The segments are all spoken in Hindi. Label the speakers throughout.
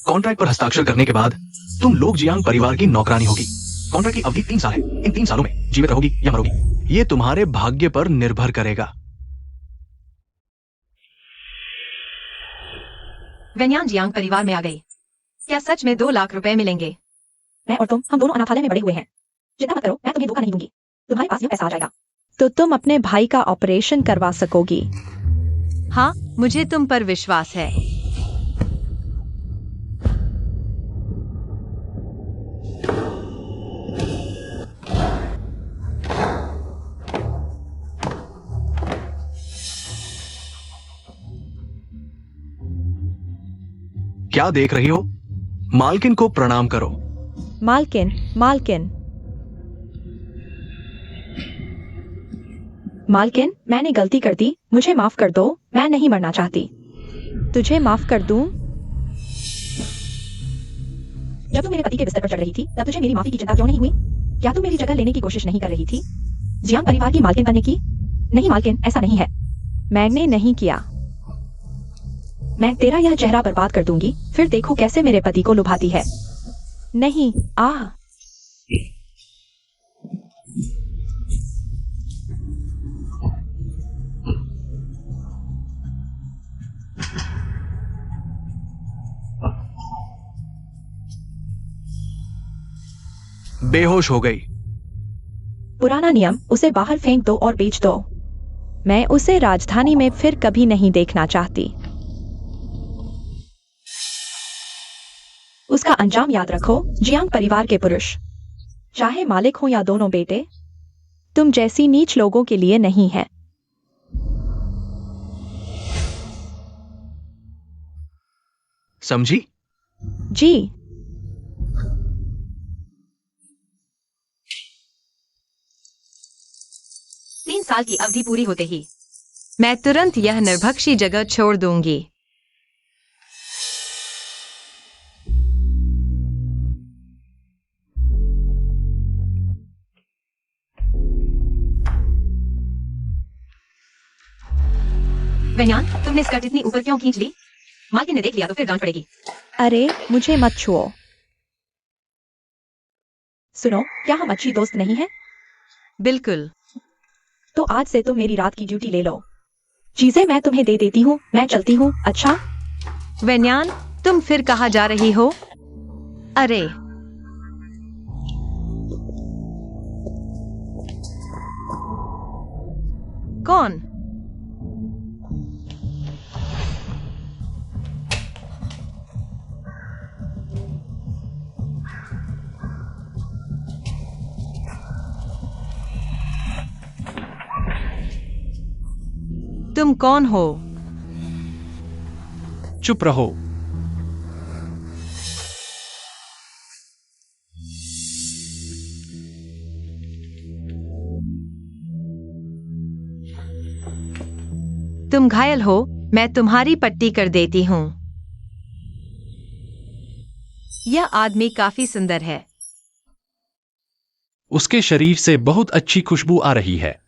Speaker 1: कॉन्ट्रैक्ट पर हस्ताक्षर करने के बाद तुम लोग जियांग परिवार की नौकरानी होगी। कॉन्ट्रैक्ट की अवधि 3 साल है। इन 3 सालों में जीवित रहोगी या मरोगी, ये तुम्हारे भाग्य पर निर्भर करेगा।
Speaker 2: वेन्यान जियांग परिवार में आ गई। क्या सच में 2 लाख रुपए मिलेंगे?
Speaker 3: मैं और तुम, हम दोनों अनाथालय में बड़े हुए हैं। चिंता मत करो, मैं तुम्हें धोखा नहीं दूंगी। तुम्हारे पास ये पैसा आ जाएगा
Speaker 4: तो तुम अपने भाई का ऑपरेशन करवा सकोगी।
Speaker 2: हाँ, मुझे तुम पर विश्वास है।
Speaker 1: क्या देख रही हो? मालकिन को प्रणाम करो।
Speaker 4: मालकिन, मालकिन।
Speaker 3: मालकिन, मैंने गलती कर दी, मुझे माफ कर दो, मैं नहीं मरना चाहती।
Speaker 4: तुझे माफ कर दूं?
Speaker 3: जब तुम मेरे पति के बिस्तर पर चढ़ रही थी, तब तुझे मेरी माफी की चिंता क्यों नहीं हुई? क्या तुम मेरी जगह लेने की कोशिश नहीं कर रही थी? जियांग परिवार की मालकिन बनने की? नहीं मालकिन, ऐसा नहीं है।
Speaker 4: मैंने नहीं किया।
Speaker 3: मैं तेरा यह चेहरा बर्बाद कर दूंगी, फिर देखो कैसे मेरे पति को लुभाती है।
Speaker 4: नहीं, आह।
Speaker 1: बेहोश हो गई।
Speaker 3: पुराना नियम, उसे बाहर फेंक दो और बेच दो।
Speaker 4: मैं उसे राजधानी में फिर कभी नहीं देखना चाहती।
Speaker 3: उसका अंजाम याद रखो, जियांग परिवार के पुरुष, चाहे मालिक हो या दोनों बेटे,
Speaker 4: तुम जैसी नीच लोगों के लिए नहीं है।
Speaker 1: समझी?
Speaker 4: जी।
Speaker 2: 3 साल की अवधि पूरी होते ही मैं तुरंत यह निर्भक्षी जगह छोड़ दूंगी। वेन्यान, तुमने स्कर्ट इतनी ऊपर क्यों खींच ली? मालकिन ने देख लिया तो फिर डांट पड़ेगी।
Speaker 4: अरे, मुझे मत छुओ।
Speaker 3: सुनो, क्या हम अच्छी दोस्त नहीं हैं?
Speaker 2: बिल्कुल।
Speaker 3: तो आज से तुम मेरी रात की ड्यूटी ले लो। चीजें मैं तुम्हें दे देती हूँ, मैं चलती हूँ। अच्छा?
Speaker 2: वेन्यान, तुम फिर कहाँ जा रही हो? अरे, कौन? तुम कौन हो?
Speaker 5: चुप रहो।
Speaker 2: तुम घायल हो, मैं तुम्हारी पट्टी कर देती हूँ। यह आदमी काफी सुंदर है।
Speaker 5: उसके शरीर से बहुत अच्छी खुशबू आ रही है।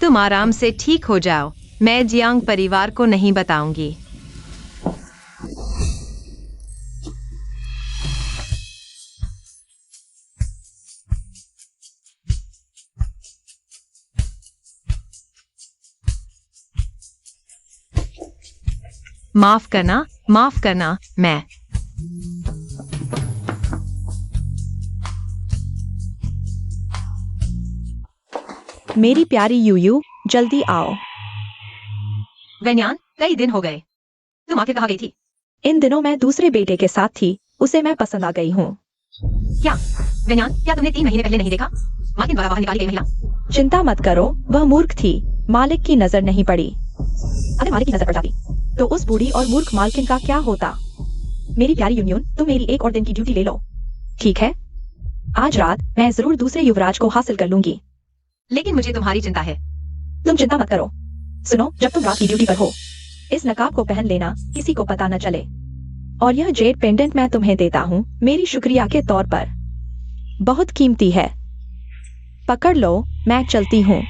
Speaker 2: तुम आराम से ठीक हो जाओ, मैं जियांग परिवार को नहीं बताऊंगी। माफ करना, मैं।
Speaker 4: मेरी प्यारी यूयू, जल्दी आओ।
Speaker 2: वेन्यान, कई दिन हो गए, तुम आखिर कहाँ गई थी?
Speaker 3: इन दिनों मैं दूसरे बेटे के साथ थी, उसे मैं पसंद आ गई हूँ।
Speaker 2: क्या वेन्यान, क्या तुमने 3 महीने पहले नहीं देखा? मालकिन द्वारा बाहर निकाली गई महिला।
Speaker 3: चिंता मत करो, वह मूर्ख थी, मालिक की नजर नहीं पड़ी। अगर मालिक की नजर पड़ जाती तो उस बूढ़ी और मूर्ख मालकिन का क्या होता? मेरी प्यारी यूनियन, तुम मेरी 1 और दिन की ड्यूटी ले लो, ठीक है? आज रात मैं जरूर दूसरे युवराज को हासिल कर लूंगी।
Speaker 2: लेकिन मुझे तुम्हारी चिंता है।
Speaker 3: तुम चिंता मत करो। सुनो, जब तुम रात की ड्यूटी पर हो, इस नकाब को पहन लेना, किसी को पता न चले। और यह जेड पेंडेंट मैं तुम्हें देता हूँ मेरी शुक्रिया के तौर पर।
Speaker 4: बहुत कीमती है। पकड़ लो, मैं चलती हूँ।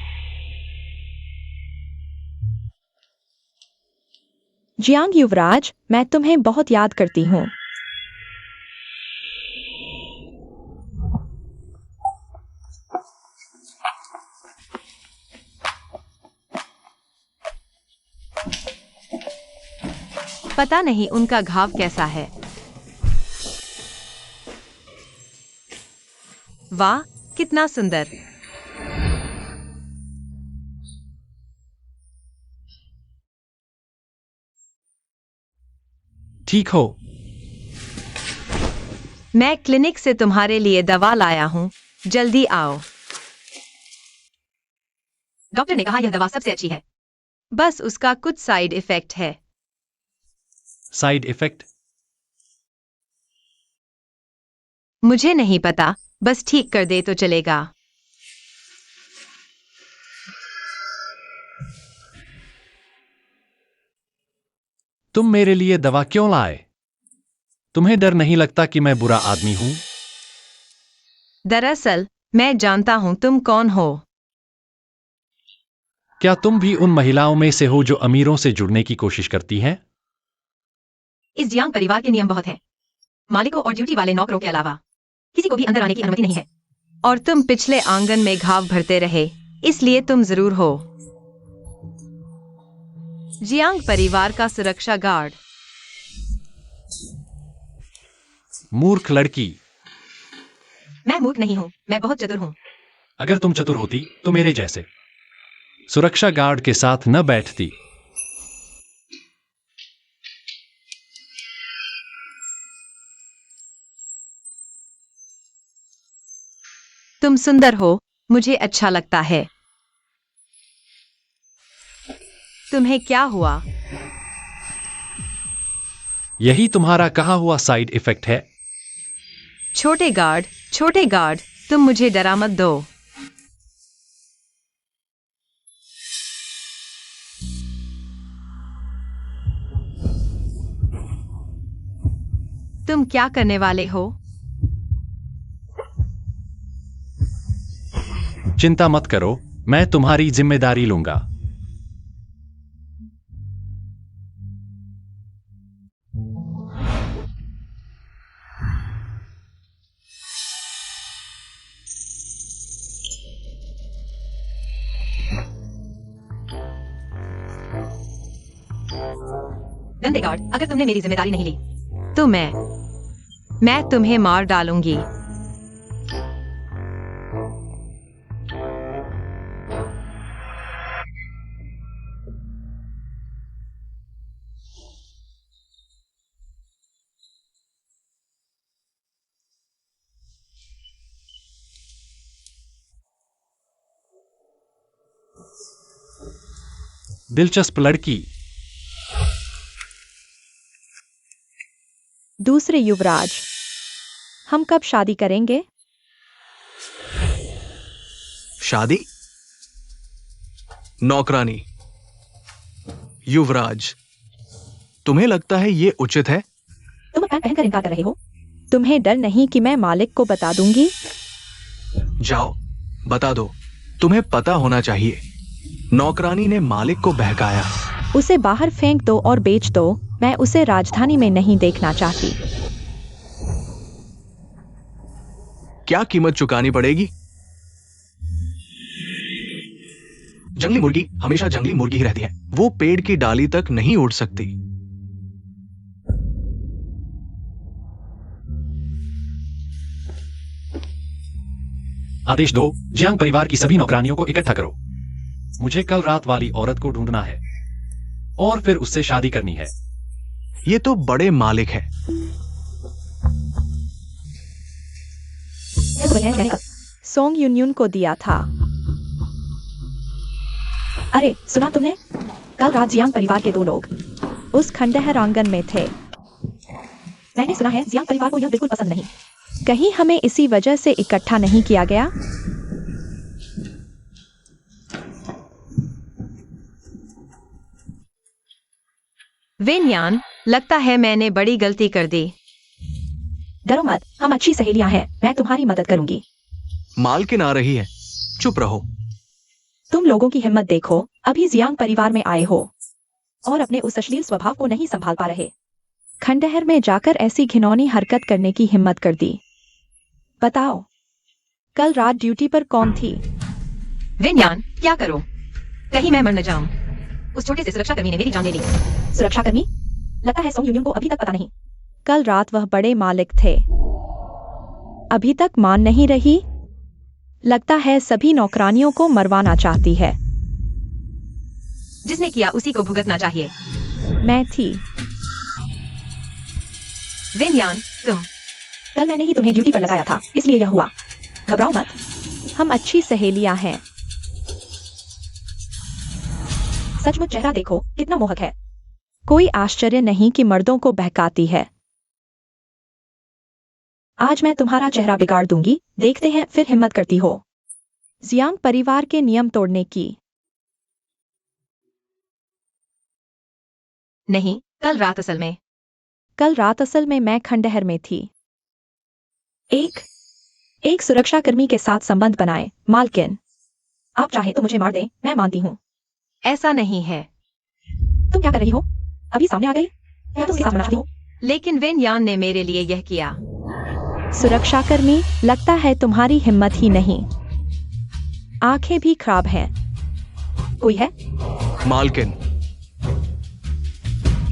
Speaker 4: जियांग युवराज, मैं तुम्हें बहुत याद करती हूँ।
Speaker 2: पता नहीं उनका घाव कैसा है। वाह, कितना सुंदर।
Speaker 5: ठीक हो।
Speaker 2: मैं क्लिनिक से तुम्हारे लिए दवा लाया हूँ, जल्दी आओ। डॉक्टर ने कहा यह दवा सबसे अच्छी है। बस उसका कुछ साइड इफेक्ट है।
Speaker 5: Side effect?
Speaker 2: मुझे नहीं पता, बस ठीक कर दे तो चलेगा।
Speaker 5: तुम मेरे लिए दवा क्यों लाए? तुम्हें डर नहीं लगता कि मैं बुरा आदमी हूं?
Speaker 2: दरअसल मैं जानता हूँ तुम कौन हो।
Speaker 5: क्या तुम भी उन महिलाओं में से हो जो अमीरों से जुड़ने की कोशिश करती हैं?
Speaker 2: इस जियांग परिवार के नियम बहुत हैं। मालिकों और ड्यूटी वाले नौकरों के अलावा किसी को भी अंदर आने की अनुमति नहीं है। और तुम पिछले आंगन में घाव भरते रहे, इसलिए तुम जरूर हो जियांग परिवार का सुरक्षा गार्ड।
Speaker 5: मूर्ख लड़की।
Speaker 2: मैं मूर्ख नहीं हूँ, मैं बहुत चतुर हूँ।
Speaker 5: अगर तुम चतुर होती तो मेरे जैसे सुरक्षा गार्ड के साथ न बैठती।
Speaker 2: तुम सुंदर हो, मुझे अच्छा लगता है। तुम्हें क्या हुआ?
Speaker 5: यही तुम्हारा कहा हुआ साइड इफेक्ट है।
Speaker 2: छोटे गार्ड, तुम मुझे डरा मत दो। तुम क्या करने वाले हो?
Speaker 5: चिंता मत करो, मैं तुम्हारी जिम्मेदारी लूंगा।
Speaker 2: गंदे गार्ड, अगर तुमने मेरी जिम्मेदारी नहीं ली तो मैं तुम्हें मार डालूंगी।
Speaker 5: दिलचस्प लड़की।
Speaker 4: दूसरे युवराज, हम कब शादी करेंगे?
Speaker 1: शादी? नौकरानी, युवराज, तुम्हें लगता है ये उचित है?
Speaker 3: तुम पैंट पहनकर इनकार कर रहे हो।
Speaker 4: तुम्हें डर नहीं कि मैं मालिक को बता दूंगी?
Speaker 1: जाओ, बता दो। तुम्हें पता होना चाहिए, नौकरानी ने मालिक को बहकाया।
Speaker 4: उसे बाहर फेंक दो और बेच दो। मैं उसे राजधानी में नहीं देखना चाहती।
Speaker 1: क्या कीमत चुकानी पड़ेगी? जंगली मुर्गी हमेशा जंगली मुर्गी ही रहती है। वो पेड़ की डाली तक नहीं उड़ सकती।
Speaker 5: आदेश दो, जियांग परिवार की सभी नौकरानियों को इकट्ठा करो। मुझे कल रात वाली औरत को ढूंढना है और फिर उससे शादी करनी है।
Speaker 1: ये तो बड़े मालिक है।
Speaker 4: सोंग यूनियन को दिया था।
Speaker 3: अरे सुना तुमने? कल रात जियांग परिवार के 2 लोग
Speaker 4: उस खंडहर आंगन में थे।
Speaker 3: मैंने सुना है जियांग परिवार को यह बिल्कुल पसंद नहीं।
Speaker 4: कहीं हमें इसी वजह से इकट्ठा नहीं किया गया?
Speaker 2: वेन्यान, लगता है मैंने बड़ी गलती कर दी।
Speaker 3: डरो मत, हम अच्छी सहेलियां हैं। मैं तुम्हारी मदद करूंगी।
Speaker 1: मालकिन आ रही है, चुप रहो।
Speaker 3: तुम लोगों की हिम्मत देखो, अभी जियांग परिवार में आए हो और अपने उस अश्लील स्वभाव को नहीं संभाल पा रहे।
Speaker 4: खंडहर में जाकर ऐसी घिनौनी हरकत करने की हिम्मत कर दी। बताओ, कल रात ड्यूटी पर कौन थी?
Speaker 2: विनयान, क्या करो, कहीं मैं मर न जाऊं। उस छोटे से सुरक्षाकर्मी ने मेरी जान ले ली।
Speaker 3: सुरक्षाकर्मी? लगता है सोंग यूनियन को अभी तक पता नहीं।
Speaker 4: कल रात वह बड़े मालिक थे। अभी तक मान नहीं रही। लगता है सभी नौकरानियों को मरवाना चाहती है।
Speaker 2: जिसने किया उसी को भुगतना चाहिए।
Speaker 4: मैं थी।
Speaker 2: विनयान, तुम।
Speaker 3: कल मैंने ही तुम्हें ड्यूटी पर लगाया था, इसलिए यह हुआ। घबराओ मत।
Speaker 4: हम अच्छी सहेलियां हैं।
Speaker 3: सचमुच चेहरा देखो, कितना मोहक है।
Speaker 4: कोई आश्चर्य नहीं कि मर्दों को बहकाती है।
Speaker 3: आज मैं तुम्हारा चेहरा बिगाड़ दूंगी, देखते हैं फिर हिम्मत करती हो।
Speaker 4: जियांग परिवार के नियम तोड़ने की।
Speaker 2: नहीं, कल रात असल में
Speaker 4: मैं खंडहर में थी।
Speaker 3: एक सुरक्षाकर्मी के साथ संबंध बनाए, मालकिन। आप चाहे तो मुझे मार दें, मैं मानती हूँ।
Speaker 2: ऐसा नहीं है।
Speaker 3: तुम क्या कर रही हो? अभी सामने आ गई? मैं तो उसके साथ मना चाहती हूँ।
Speaker 2: लेकिन विनयान ने मेरे लिए यह किया।
Speaker 4: सुरक्षाकर्मी, लगता है तुम्हारी हिम्मत ही नहीं। आंखें भी खराब हैं।
Speaker 3: कोई है?
Speaker 1: मालकिन,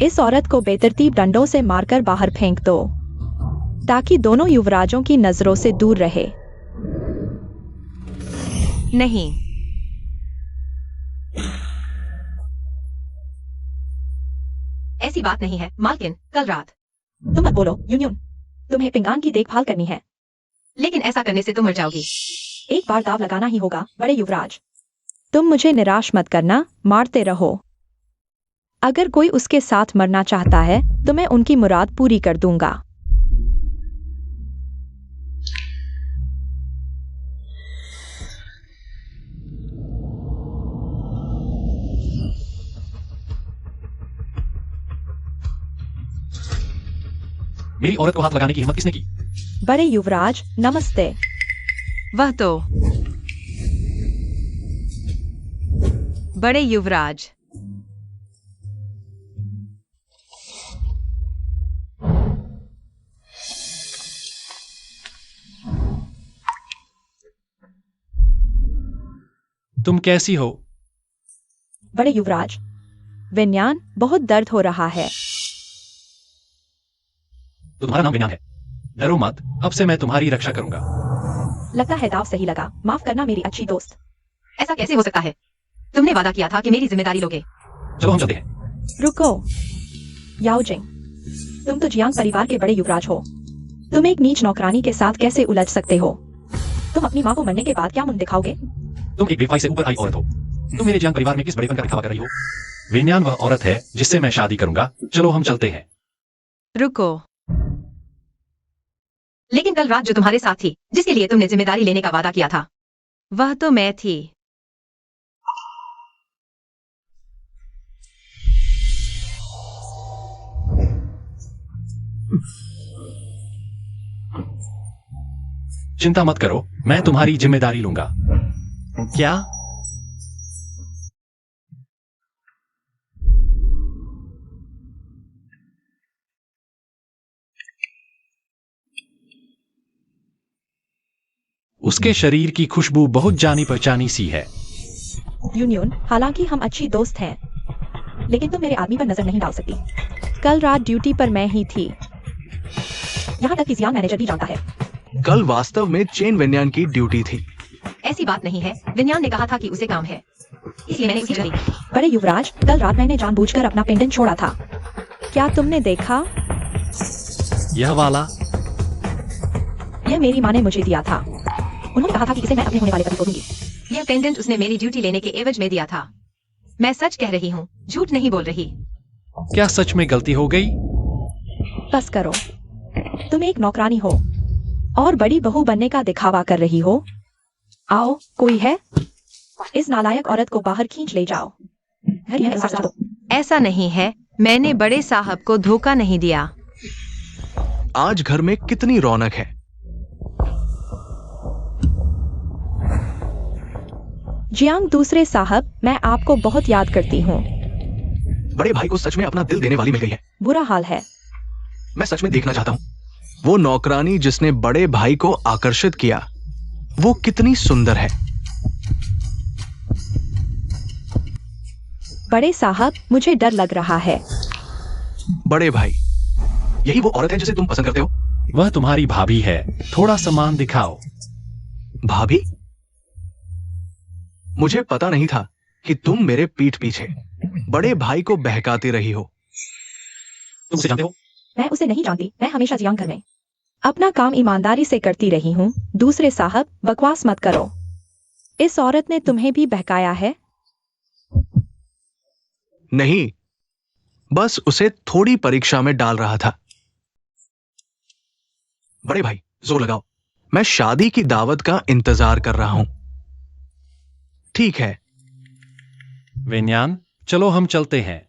Speaker 4: इस औरत को बेतरतीब डंडों से मारकर बाहर फेंक दो, ताकि दोनों युवराजों की नजरों से दूर रहे।
Speaker 2: नहीं, ऐसी बात नहीं है, मालकिन। कल रात।
Speaker 3: तुम मत बोलो, यूनियन। तुम्हें पिंगान की देखभाल करनी है।
Speaker 2: लेकिन ऐसा करने से तुम मर जाओगी।
Speaker 3: एक बार दाव लगाना ही होगा, बड़े युवराज।
Speaker 4: तुम मुझे निराश मत करना, मारते रहो। अगर कोई उसके साथ मरना चाहता है तो मैं उनकी मुराद पूरी कर दूंगा।
Speaker 5: मेरी औरत को हाथ लगाने की हिम्मत किसने की?
Speaker 4: बड़े युवराज, नमस्ते।
Speaker 2: वह तो बड़े युवराज।
Speaker 5: तुम कैसी हो?
Speaker 3: बड़े युवराज।
Speaker 4: विनयान, बहुत दर्द हो रहा है।
Speaker 5: तुम्हारा नाम विनयान है। डरो मत, अब से मैं तुम्हारी रक्षा करूंगा।
Speaker 3: लगता है दाव सही लगा। माफ करना मेरी अच्छी दोस्त।
Speaker 2: ऐसा कैसे हो सकता है? तुमने वादा किया था कि मेरी जिम्मेदारी लोगे।
Speaker 5: चलो हम चलते हैं।
Speaker 4: रुको।
Speaker 3: याओजिंग, तुम तो जियांग परिवार के बड़े युवराज हो। तुम एक नीच नौकरानी के साथ कैसे उलझ सकते हो? तुम अपनी माँ को मरने के बाद क्या मुंह दिखाओगे?
Speaker 5: तुम एक बेवफाई से ऊपर आई औरत हो। तुम मेरे जियांग परिवार में किस बड़ेपन का दिखावा कर रही हो? विनयान वह औरत है जिससे मैं शादी करूंगा। चलो हम चलते हैं।
Speaker 2: रुको। लेकिन कल रात जो तुम्हारे साथ थी, जिसके लिए तुमने जिम्मेदारी लेने का वादा किया था, वह तो मैं थी।
Speaker 5: चिंता मत करो, मैं तुम्हारी जिम्मेदारी लूंगा। क्या? उसके शरीर की खुशबू बहुत जानी पहचानी सी है।
Speaker 3: यूनियन, हालांकि हम अच्छी दोस्त हैं, लेकिन तुम मेरे आदमी पर नजर नहीं डाल सकती।
Speaker 4: कल रात ड्यूटी पर मैं ही थी।
Speaker 3: यहाँ तक कि जियांग मैनेजर भी जानता है।
Speaker 1: कल वास्तव में चेन विनयान की ड्यूटी थी।
Speaker 2: ऐसी बात नहीं है। विनयान ने कहा था कि उसे काम है, इसलिए मैंने उसे चली।
Speaker 3: बड़े युवराज, कल रात मैंने जानबूझकर अपना पेंडेंट छोड़ा था।
Speaker 4: क्या तुमने देखा?
Speaker 5: यह वाला?
Speaker 3: यह मेरी माँ ने मुझे दिया था। उन्होंने कहा था कि इसे मैं अपने होने वाले पति को दूंगी।
Speaker 2: यह पेंडेंट उसने मेरी ड्यूटी लेने के एवज में दिया था। मैं सच कह रही हूँ, झूठ नहीं बोल रही।
Speaker 5: क्या सच में गलती हो गई?
Speaker 3: बस करो। तुम एक नौकरानी हो और बड़ी बहू बनने का दिखावा कर रही हो। आओ, कोई है? इस नालायक औरत को बाहर खींच ले जाओ। घर यह सच दो।
Speaker 2: ऐसा नहीं है, मैंने बड़े साहब को धोखा नहीं दिया।
Speaker 1: आज घर में कितनी रौनक है।
Speaker 4: जियांग दूसरे साहब, मैं आपको बहुत याद करती हूँ।
Speaker 1: बड़े भाई को सच में अपना दिल देने वाली मिल गई है।
Speaker 3: बुरा हाल है।
Speaker 1: मैं सच में देखना चाहता हूँ वो नौकरानी जिसने बड़े भाई को आकर्षित किया, वो कितनी सुंदर है।
Speaker 3: बड़े साहब, मुझे डर लग रहा है।
Speaker 1: बड़े भाई, यही वो औरत है जिसे तुम पसंद करते हो?
Speaker 5: वह तुम्हारी भाभी है, थोड़ा सम्मान दिखाओ।
Speaker 1: भाभी? मुझे पता नहीं था कि तुम मेरे पीठ पीछे बड़े भाई को बहकाती रही हो।
Speaker 5: तुम उसे जानते हो?
Speaker 3: मैं उसे नहीं जानती। मैं हमेशा जियांग घर में अपना काम ईमानदारी से करती रही हूँ। दूसरे साहब, बकवास मत करो। इस औरत ने तुम्हें भी बहकाया है?
Speaker 1: नहीं, बस उसे थोड़ी परीक्षा में डाल रहा था। बड़े भाई, जोर लगाओ। मैं शादी की दावत का इंतजार कर रहा हूं। ठीक है।
Speaker 5: वेन्यान, चलो हम चलते हैं।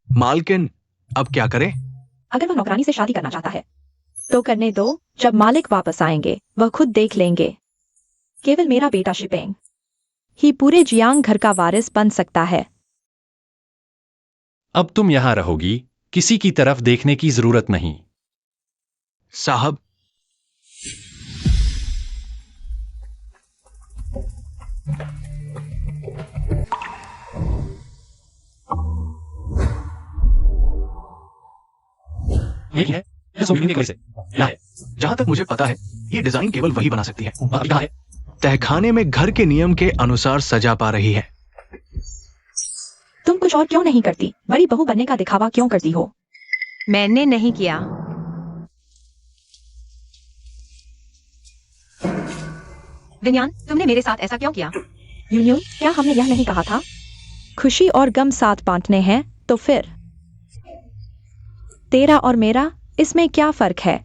Speaker 1: मालकिन, अब क्या करें?
Speaker 3: अगर वह नौकरानी से शादी करना चाहता है तो करने दो। जब मालिक वापस आएंगे वह खुद देख लेंगे। केवल मेरा बेटा शिपेंग ही पूरे जियांग घर का वारिस बन सकता है।
Speaker 5: अब तुम यहां रहोगी, किसी की तरफ देखने की जरूरत नहीं।
Speaker 1: साहब,
Speaker 5: यही है, यह सोचने की वजह से। क्या है?
Speaker 1: जहां तक मुझे पता है ये डिजाइन केवल वही बना सकती है।
Speaker 5: अभी कहाँ है?
Speaker 1: तहखाने में घर के नियम के अनुसार सजा पा रही है।
Speaker 3: तुम कुछ और क्यों नहीं करती? बड़ी बहू बनने का दिखावा क्यों करती हो?
Speaker 2: मैंने नहीं किया। विन्यान, तुमने मेरे साथ ऐसा क्यों किया?
Speaker 3: यूनियन, क्या हमने यह नहीं कहा था खुशी और गम साथ बांटने हैं? तो फिर तेरा और मेरा, इसमें क्या फर्क है?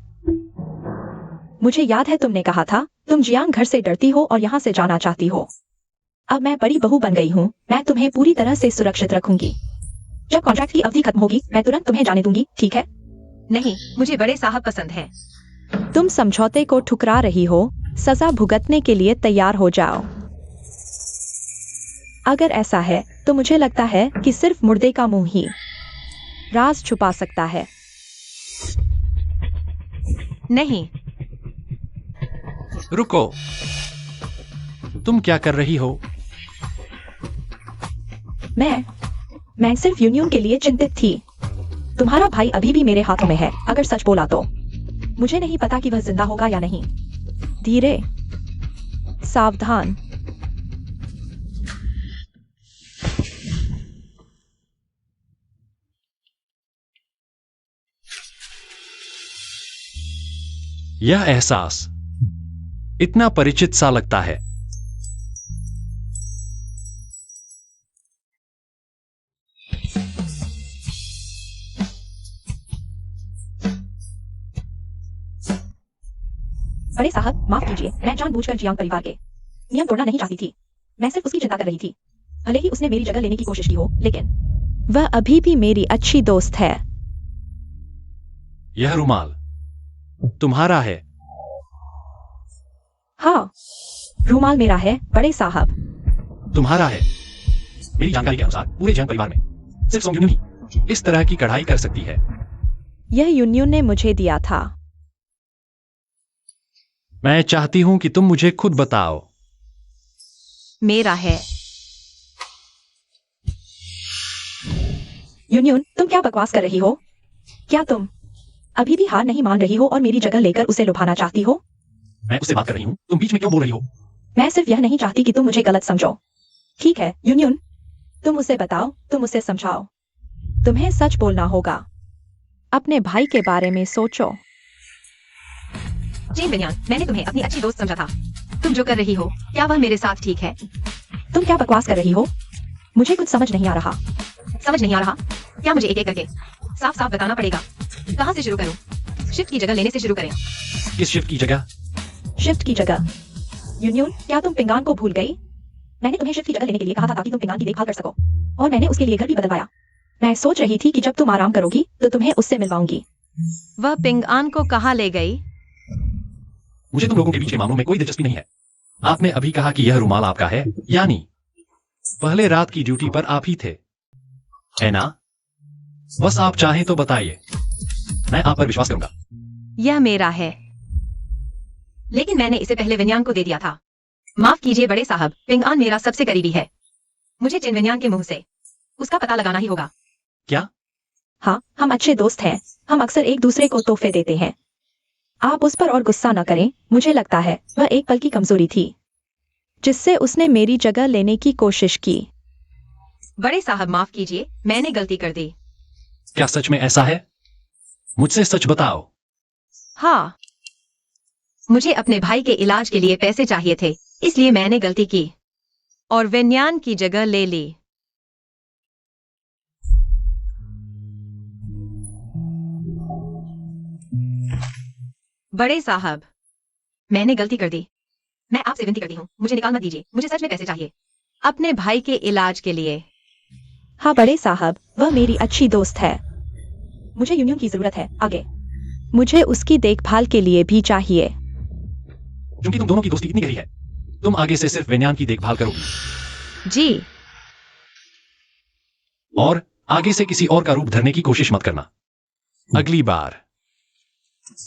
Speaker 3: मुझे याद है तुमने कहा था तुम जियांग घर से डरती हो और यहाँ से जाना चाहती हो। अब मैं बड़ी बहू बन गई हूँ। मैं तुम्हें पूरी तरह से सुरक्षित रखूंगी। जब कॉन्ट्रैक्ट की अवधि खत्म होगी मैं तुरंत तुम्हें जाने दूंगी, ठीक है?
Speaker 2: नहीं, मुझे बड़े साहब पसंद है।
Speaker 3: तुम समझौते को ठुकरा रही हो। सजा भुगतने के लिए तैयार हो जाओ। अगर ऐसा है तो मुझे लगता है कि सिर्फ मुर्दे का मुंह ही राज छुपा सकता है।
Speaker 2: नहीं।
Speaker 5: रुको, तुम क्या कर रही हो?
Speaker 3: मैं सिर्फ यूनियन के लिए चिंतित थी। तुम्हारा भाई अभी भी मेरे हाथों में है। अगर सच बोला तो मुझे नहीं पता कि वह जिंदा होगा या नहीं। धीरे, सावधान।
Speaker 5: यह एहसास इतना परिचित सा लगता है।
Speaker 3: बड़े साहब, माफ कीजिए। मैं जानबूझकर जियांग परिवार के नियम तोड़ना नहीं चाहती थी। मैं सिर्फ उसकी चिंता कर रही थी। भले ही उसने मेरी जगह लेने की कोशिश की हो, लेकिन वह अभी भी मेरी अच्छी दोस्त है।
Speaker 5: यह रुमाल तुम्हारा है?
Speaker 3: हाँ, रुमाल मेरा है बड़े साहब।
Speaker 5: तुम्हारा है। मेरी जानकारी के अनुसार पूरे जियांग परिवार में सिर्फ सोंग यूनियन ही इस तरह की कढ़ाई कर सकती है।
Speaker 3: यह यूनियन ने मुझे दिया था।
Speaker 5: मैं चाहती हूं कि तुम मुझे खुद बताओ।
Speaker 2: मेरा है।
Speaker 3: यूनियन, तुम क्या बकवास कर रही हो? क्या तुम अभी भी हार नहीं मान रही हो और मेरी जगह लेकर उसे लुभाना चाहती हो?
Speaker 5: मैं उससे बात कर रही हूं, तुम बीच में क्यों बोल रही हो?
Speaker 3: मैं सिर्फ यह नहीं चाहती कि तुम मुझे गलत समझो। ठीक है यूनियन, तुम उसे बताओ, तुम उसे समझाओ। तुम्हें सच बोलना होगा। अपने भाई के बारे में सोचो।
Speaker 2: जी विन्यान, मैंने तुम्हें अपनी अच्छी दोस्त समझा था। तुम जो कर रही हो, क्या वह मेरे साथ ठीक है?
Speaker 3: तुम क्या बकवास कर रही हो? मुझे कुछ समझ नहीं आ रहा।
Speaker 2: समझ नहीं आ रहा? क्या मुझे एक एक करके साफ साफ बताना पड़ेगा? कहाँ से शुरू करूं? शिफ्ट की जगह लेने से शुरू करें।
Speaker 5: किस शिफ्ट की जगह?
Speaker 3: शिफ्ट की जगह। यूनियन, क्या तुम पिंगान को भूल गई? मैंने तुम्हें शिफ्ट की जगह लेने के लिए कहा था ताकि तुम पिंगान की देखभाल कर सको, और मैंने उसके लिए घर भी बदलवाया। मैं सोच रही थी कि जब तुम आराम करोगी तो तुम्हें उससे मिलवाऊंगी।
Speaker 2: वह पिंगआन को कहाँ ले गई?
Speaker 5: मुझे तुम लोगों के बीच के मामलों में कोई दिलचस्पी नहीं है। आपने अभी कहा कि यह रुमाल आपका है, यानी पहले रात की ड्यूटी पर आप ही थे, है ना? बस आप चाहें तो बताइए, मैं आप पर विश्वास करूंगा।
Speaker 2: यह मेरा है, लेकिन मैंने इसे पहले विन्यांग को दे दिया था। माफ कीजिए बड़े साहब, पिंगआन मेरा सबसे करीबी है। मुझे चिन विन्यांग के मुंह से उसका पता लगाना ही होगा।
Speaker 5: क्या?
Speaker 3: हाँ, हम अच्छे दोस्त हैं। हम अक्सर एक दूसरे को तोहफे देते हैं। आप उस पर और गुस्सा न करें। मुझे लगता है वह एक पल की कमजोरी थी
Speaker 4: जिससे उसने मेरी जगह लेने की कोशिश की।
Speaker 2: बड़े साहब माफ कीजिए, मैंने गलती कर दी।
Speaker 5: क्या सच में ऐसा है? मुझसे सच बताओ।
Speaker 2: हाँ, मुझे अपने भाई के इलाज के लिए पैसे चाहिए थे, इसलिए मैंने गलती की और विन्यान की जगह ले ली। बड़े साहब, मैंने गलती कर दी। मैं आपसे विनती करती हूँ, मुझे निकाल मत दीजिए। मुझे सच में पैसे चाहिए, अपने भाई के इलाज के लिए।
Speaker 3: हाँ बड़े साहब, वह मेरी अच्छी दोस्त है। मुझे यूनियन की जरूरत है। आगे।
Speaker 4: मुझे उसकी देखभाल के लिए भी चाहिए।
Speaker 5: क्योंकि तुम दोनों की दोस्ती इतनी गहरी है, तुम आगे से सिर्फ विन्यान की देखभाल करोगी
Speaker 2: जी,
Speaker 5: और आगे से किसी और का रूप धरने की कोशिश मत करना। अगली बार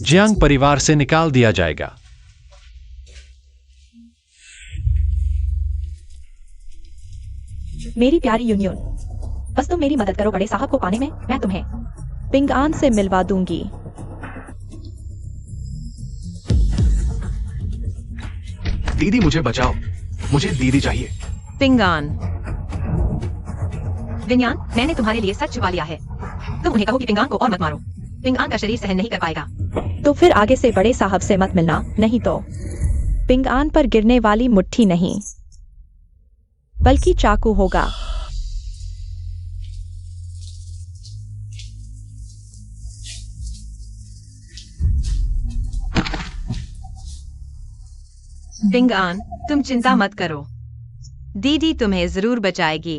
Speaker 5: जियांग परिवार से निकाल दिया जाएगा।
Speaker 3: मेरी प्यारी यूनियन, बस तुम मेरी मदद करो बड़े साहब को पाने में। मैं तुम्हें
Speaker 4: पिंगआन से मिलवा दूंगी।
Speaker 1: दीदी मुझे बचाओ, मुझे दीदी चाहिए।
Speaker 2: पिंगान। विन्यान, मैंने तुम्हारे लिए सच छुपा लिया है। तुम उन्हें कहो कि पिंगान को और मत मारो। पिंगान का शरीर सहन नहीं कर पाएगा।
Speaker 3: तो फिर आगे से बड़े साहब से मत मिलना, नहीं तो
Speaker 4: पिंगआन पर गिरने वाली मुट्ठी नहीं, बल्कि चाकू होगा।
Speaker 2: पिंगान, तुम चिंता मत करो, दीदी तुम्हें जरूर बचाएगी।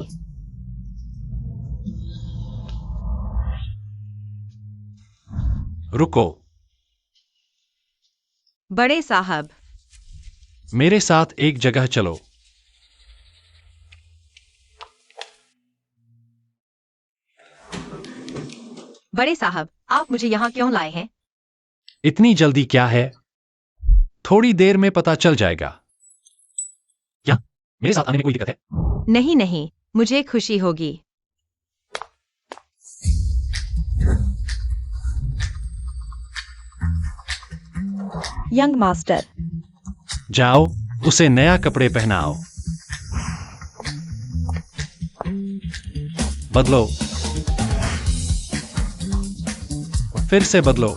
Speaker 5: रुको,
Speaker 2: बड़े साहब,
Speaker 5: मेरे साथ एक जगह चलो।
Speaker 2: बड़े साहब, आप मुझे यहाँ क्यों लाए हैं?
Speaker 5: इतनी जल्दी क्या है? थोड़ी देर में पता चल जाएगा। क्या मेरे साथ आने में कोई दिक्कत है?
Speaker 2: नहीं नहीं, मुझे खुशी होगी।
Speaker 4: यंग मास्टर,
Speaker 5: जाओ, उसे नया कपड़े पहनाओ। बदलो, फिर से बदलो।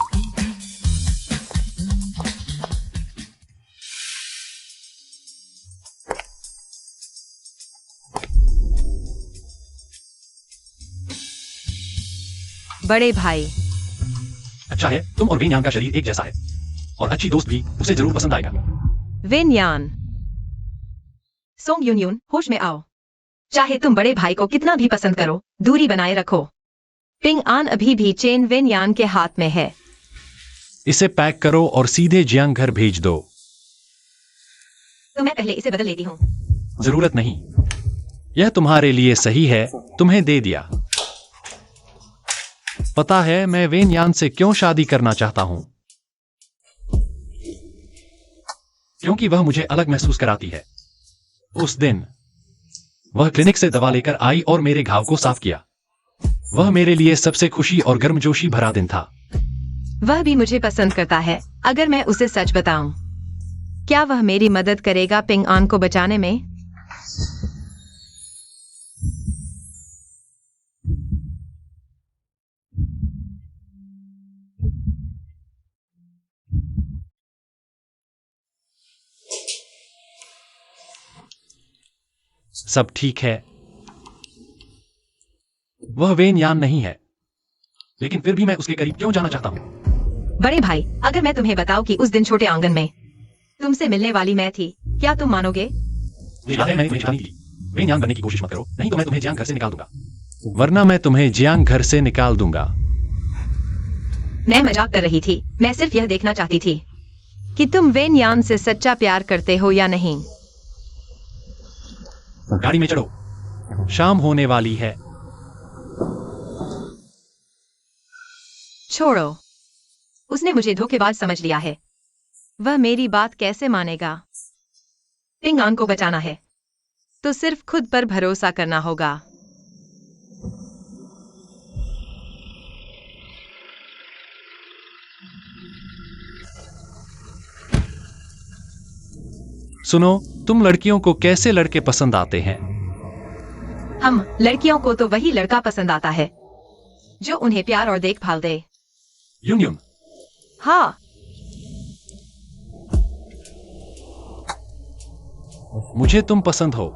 Speaker 2: बड़े भाई,
Speaker 5: अच्छा है, तुम और विन्यान का शरीर एक जैसा है, और अच्छी दोस्त भी उसे जरूर पसंद आएगा।
Speaker 2: विन्यान। सोंग यूनियन, होश में आओ। चाहे तुम बड़े भाई को कितना भी पसंद करो, दूरी बनाए रखो। पिंगआन अभी भी चेन विन्यान के हाथ में है।
Speaker 5: इसे पैक करो और सीधे जियांग घर भेज दो।
Speaker 2: तो मैं पहले इसे बदल लेती हूँ।
Speaker 5: जरूरत नहीं, यह तुम्हारे लिए सही है, तुम्हें दे दिया। पता है मैं वेनयान से क्यों शादी करना चाहता हूं? क्योंकि वह मुझे अलग महसूस कराती है। उस दिन वह क्लिनिक से दवा लेकर आई और मेरे घाव को साफ किया। वह मेरे लिए सबसे खुशी और गर्मजोशी भरा दिन था।
Speaker 2: वह भी मुझे पसंद करता है। अगर मैं उसे सच बताऊं, क्या वह मेरी मदद करेगा पिंगआन को बचाने में?
Speaker 5: सब ठीक है। वह वेनयान नहीं है, लेकिन फिर भी मैं उसके करीब क्यों जाना चाहता हूं?
Speaker 2: बड़े भाई, अगर मैं तुम्हें बताऊं कि उस दिन छोटे आंगन में तुमसे मिलने वाली मैं थी, क्या तुम मानोगे?
Speaker 5: मुझे याद है मैंने तुम्हें निकालने के लिए। वेनयान बनने की कोशिश मत करो, नहीं तो मैं तुम्हें जियांग घर से निकाल दूंगा। वरना मैं तुम्हें जियांग घर से निकाल दूंगा।
Speaker 2: मैं मजाक कर रही थी। मैं सिर्फ यह देखना चाहती थी कि तुम वेनयान से सच्चा प्यार करते हो या नहीं।
Speaker 5: गाड़ी में चढ़ो, शाम होने वाली है।
Speaker 2: छोड़ो, उसने मुझे धोखेबाज समझ लिया है। वह मेरी बात कैसे मानेगा? पिंगान को बचाना है तो सिर्फ खुद पर भरोसा करना होगा।
Speaker 5: सुनो, तुम लड़कियों को कैसे लड़के पसंद आते हैं?
Speaker 2: हम लड़कियों को तो वही लड़का पसंद आता है जो उन्हें प्यार और देखभाल दे।
Speaker 5: यूनियन।
Speaker 2: हाँ,
Speaker 5: मुझे तुम पसंद हो।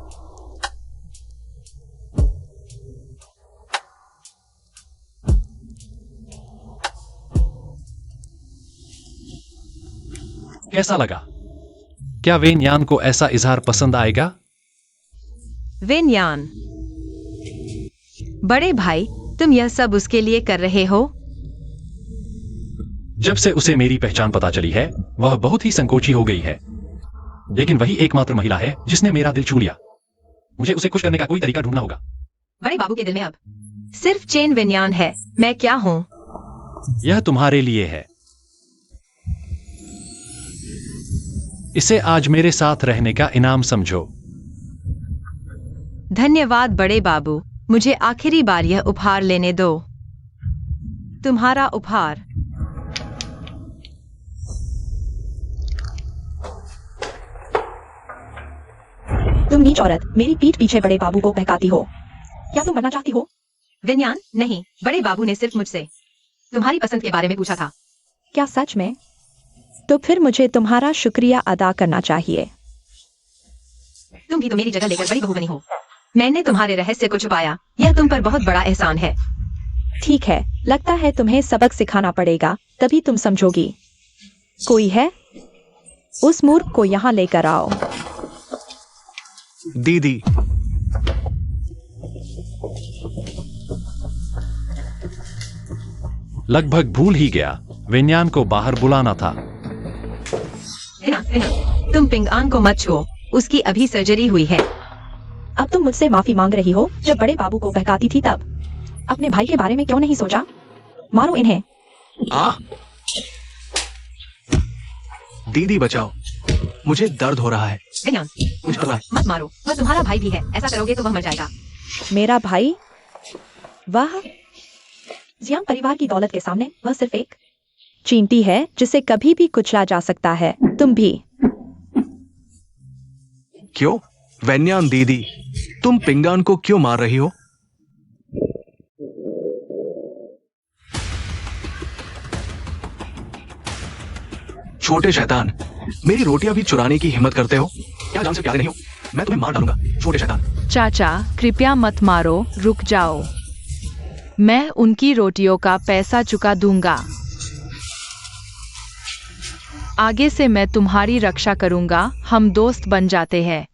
Speaker 5: कैसा लगा? क्या वेन्यान को ऐसा इजहार पसंद आएगा?
Speaker 2: वेन्यान, बड़े भाई, तुम यह सब उसके लिए कर रहे हो?
Speaker 5: जब से उसे मेरी पहचान पता चली है, वह बहुत ही संकोची हो गई है। लेकिन वही एकमात्र महिला है जिसने मेरा दिल छू लिया। मुझे उसे खुश करने का कोई तरीका ढूंढना होगा।
Speaker 2: बड़े बाबू के दिल में अब सिर्फ चेन वेन्यान है। मैं क्या हूँ?
Speaker 5: यह तुम्हारे लिए है। इसे आज मेरे साथ रहने का इनाम समझो।
Speaker 2: धन्यवाद बड़े बाबू। मुझे आखिरी बार यह उपहार लेने दो। तुम्हारा उपहार।
Speaker 3: तुम नीच औरत, मेरी पीठ पीछे बड़े बाबू को बहकाती हो। क्या तुम बनना चाहती हो?
Speaker 2: विन्यान, नहीं, बड़े बाबू ने सिर्फ मुझसे तुम्हारी पसंद के बारे में पूछा था।
Speaker 4: क्या सच में? तो फिर मुझे तुम्हारा शुक्रिया अदा करना चाहिए।
Speaker 2: तुम भी तो मेरी जगह लेकर बड़ी बहू बनी हो। मैंने तुम्हारे रहस्य को छुपाया, यह तुम पर बहुत बड़ा एहसान है।
Speaker 4: ठीक है, लगता है तुम्हें सबक सिखाना पड़ेगा, तभी तुम समझोगी। कोई है? उस मूर्ख को यहाँ लेकर आओ।
Speaker 1: दीदी,
Speaker 5: लगभग भूल ही गया, वेन्यान को बाहर बुलाना था।
Speaker 2: तुम पिंगान को मत छुओ, उसकी अभी सर्जरी हुई है।
Speaker 3: अब तुम मुझसे माफी मांग रही हो? जब बड़े बाबू को बहकाती थी तब अपने भाई के बारे में क्यों नहीं सोचा? मारो इन्हें।
Speaker 1: दीदी बचाओ, मुझे दर्द हो रहा है।
Speaker 2: विन्यान,
Speaker 1: मुझे लग रहा है।
Speaker 2: मत मारो, वह तुम्हारा भाई भी है। ऐसा करोगे तो वह मर जाएगा।
Speaker 4: मेरा भाई? वह
Speaker 3: जियांग परिवार की दौलत के सामने वह सिर्फ एक
Speaker 4: चींटी है जिसे कभी भी कुचला जा सकता है। तुम भी।
Speaker 1: क्यों? वेन्यान दीदी, तुम पिंगान को क्यों मार रही हो? छोटे शैतान, मेरी रोटियां भी चुराने की हिम्मत करते हो? क्या जान से प्यारे नहीं हो? मैं तुम्हें मार डालूंगा, छोटे शैतान।
Speaker 6: चाचा, कृपया मत मारो, रुक जाओ। मैं उनकी रोटियों का पैसा चुका दूंगा। आगे से मैं तुम्हारी रक्षा करूंगा, हम दोस्त बन जाते हैं।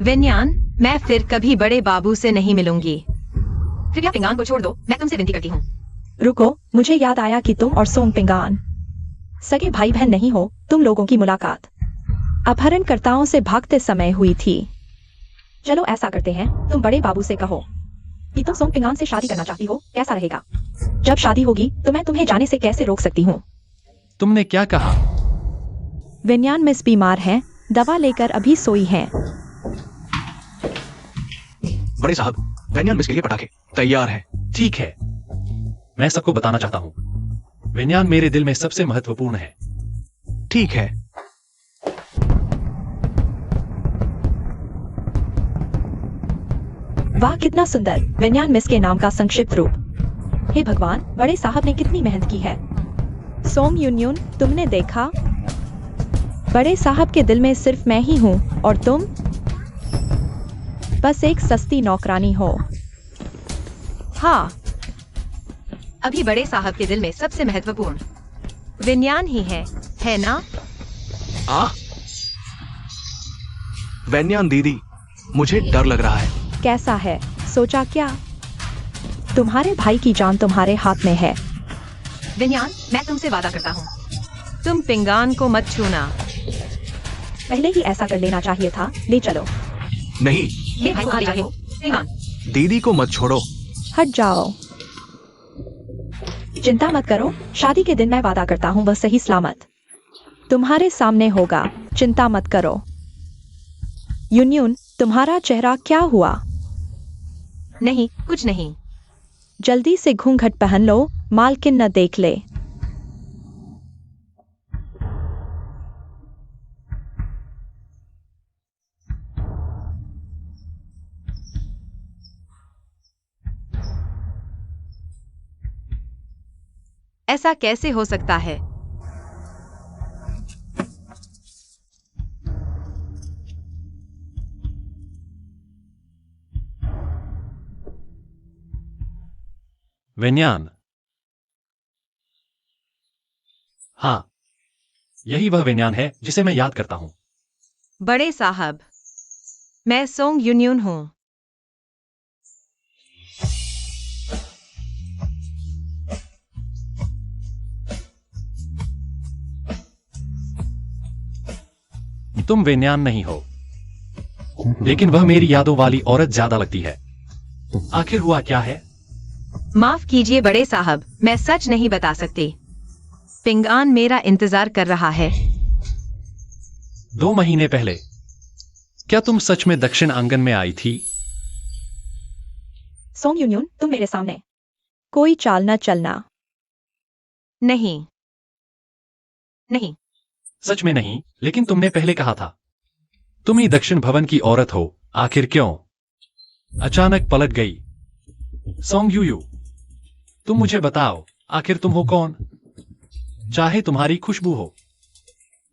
Speaker 2: विन्यान, मैं फिर कभी बड़े बाबू से नहीं मिलूंगी। कृपया पिंगान को छोड़ दो, मैं तुमसे विनती करती हूँ।
Speaker 3: रुको, मुझे याद आया कि तुम और सोंग पिंगान सगे भाई बहन नहीं हो। तुम लोगों की मुलाकात
Speaker 4: अपहरणकर्ताओं से भागते समय हुई थी।
Speaker 3: चलो ऐसा करते हैं, तुम बड़े बाबू से कहो कि तुम सोंग पिंगान से शादी करना चाहती हो। कैसा रहेगा? जब शादी होगी तो मैं तुम्हें जाने से कैसे रोक सकती हूँ?
Speaker 5: तुमने क्या कहा?
Speaker 4: विन्यान मिस बीमार हैं, दवा लेकर अभी सोई हैं।
Speaker 1: बड़े साहब, वेन्यान मिस के लिए पटाखे तैयार है।
Speaker 5: ठीक है, मैं सबको बताना चाहता हूँ, वेन्यान मेरे दिल में सबसे महत्वपूर्ण है।
Speaker 1: ठीक है।
Speaker 3: वाह, कितना सुंदर! वेन्यान मिस के नाम का संक्षिप्त रूप। हे भगवान, बड़े साहब ने कितनी मेहनत की है।
Speaker 4: सोंग यून्यून, तुमने देखा? बड़े साहब के दिल में सिर्फ मैं ही हूँ और तुम बस एक सस्ती नौकरानी हो।
Speaker 2: हाँ, अभी बड़े साहब के दिल में सबसे महत्वपूर्ण विन्यान ही है ना?
Speaker 1: वेन्यान दीदी, मुझे डर लग रहा है।
Speaker 4: कैसा है? सोचा क्या? तुम्हारे भाई की जान तुम्हारे हाथ में है।
Speaker 2: विन्यान, मैं तुमसे वादा करता हूँ, तुम पिंगान को मत छूना।
Speaker 3: पहले ही ऐसा कर लेना चाहिए था। ले चलो।
Speaker 1: नहीं,
Speaker 2: मेरे भाई को कहाँ ले जा रहे हो? पिंगान,
Speaker 1: दीदी को मत छोड़ो।
Speaker 3: हट जाओ। चिंता मत करो, शादी के दिन मैं वादा करता हूँ वह सही सलामत तुम्हारे सामने होगा। चिंता मत करो। यूनियन, तुम्हारा चेहरा क्या हुआ?
Speaker 2: नहीं, कुछ नहीं।
Speaker 3: जल्दी से घूंघट पहन लो, मालकिन न देख ले।
Speaker 2: ऐसा कैसे हो सकता है?
Speaker 5: वेन्यान। हाँ, यही वह वेन्यान है जिसे मैं याद करता हूँ।
Speaker 2: बड़े साहब, मैं सोंग यूनियन हूँ।
Speaker 5: तुम वेन्यान नहीं हो, लेकिन वह मेरी यादों वाली औरत ज्यादा लगती है। आखिर हुआ क्या है?
Speaker 2: माफ कीजिए बड़े साहब, मैं सच नहीं बता सकती। पिंगान मेरा इंतजार कर रहा है।
Speaker 5: 2 महीने पहले क्या तुम सच में दक्षिण आंगन में आई थी?
Speaker 3: सोंग यूनियन, तुम मेरे सामने। कोई चाल न चलना।
Speaker 2: नहीं, नहीं।
Speaker 5: सच में नहीं, लेकिन तुमने पहले कहा था। तुम ही दक्षिण भवन की औरत हो। आखिर क्यों अचानक पलट गई? सोंग यूयू, तुम मुझे बताओ, आखिर तुम हो कौन? चाहे तुम्हारी खुशबू हो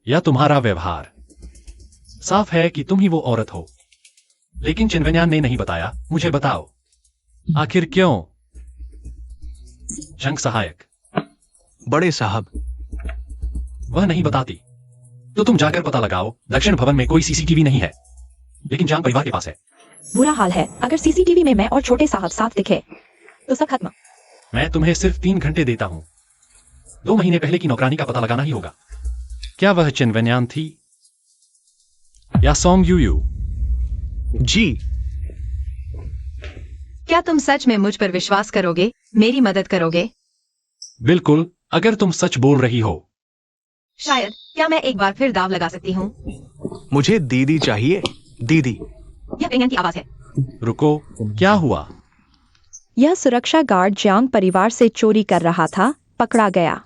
Speaker 5: या तुम्हारा व्यवहार, साफ है कि तुम ही वो औरत हो। लेकिन चिनवेन्यान ने नहीं बताया। मुझे बताओ, आखिर क्यों? जंग सहायक,
Speaker 1: बड़े साहब,
Speaker 5: वह नहीं बताती तो तुम जाकर पता लगाओ। दक्षिण भवन में कोई सीसीटीवी नहीं है, लेकिन जांग परिवार के पास है।
Speaker 3: बुरा हाल है, अगर सीसीटीवी में मैं और छोटे साहब साथ दिखे तो सब खत्म।
Speaker 5: मैं तुम्हें सिर्फ 3 घंटे देता हूं। 2 महीने पहले की नौकरानी का पता लगाना ही होगा। क्या वह चिनवेन्यान थी या सोंग यूयू?
Speaker 1: जी।
Speaker 2: क्या तुम सच में मुझ पर विश्वास करोगे? मेरी मदद करोगे?
Speaker 5: बिल्कुल, अगर तुम सच बोल रही हो।
Speaker 2: शायद। क्या मैं एक बार फिर दाव लगा सकती हूँ?
Speaker 1: मुझे दीदी चाहिए। दीदी।
Speaker 2: यह पिंगान की आवाज है।
Speaker 5: रुको, क्या हुआ?
Speaker 3: यह सुरक्षा गार्ड जियांग परिवार से चोरी कर रहा था, पकड़ा गया।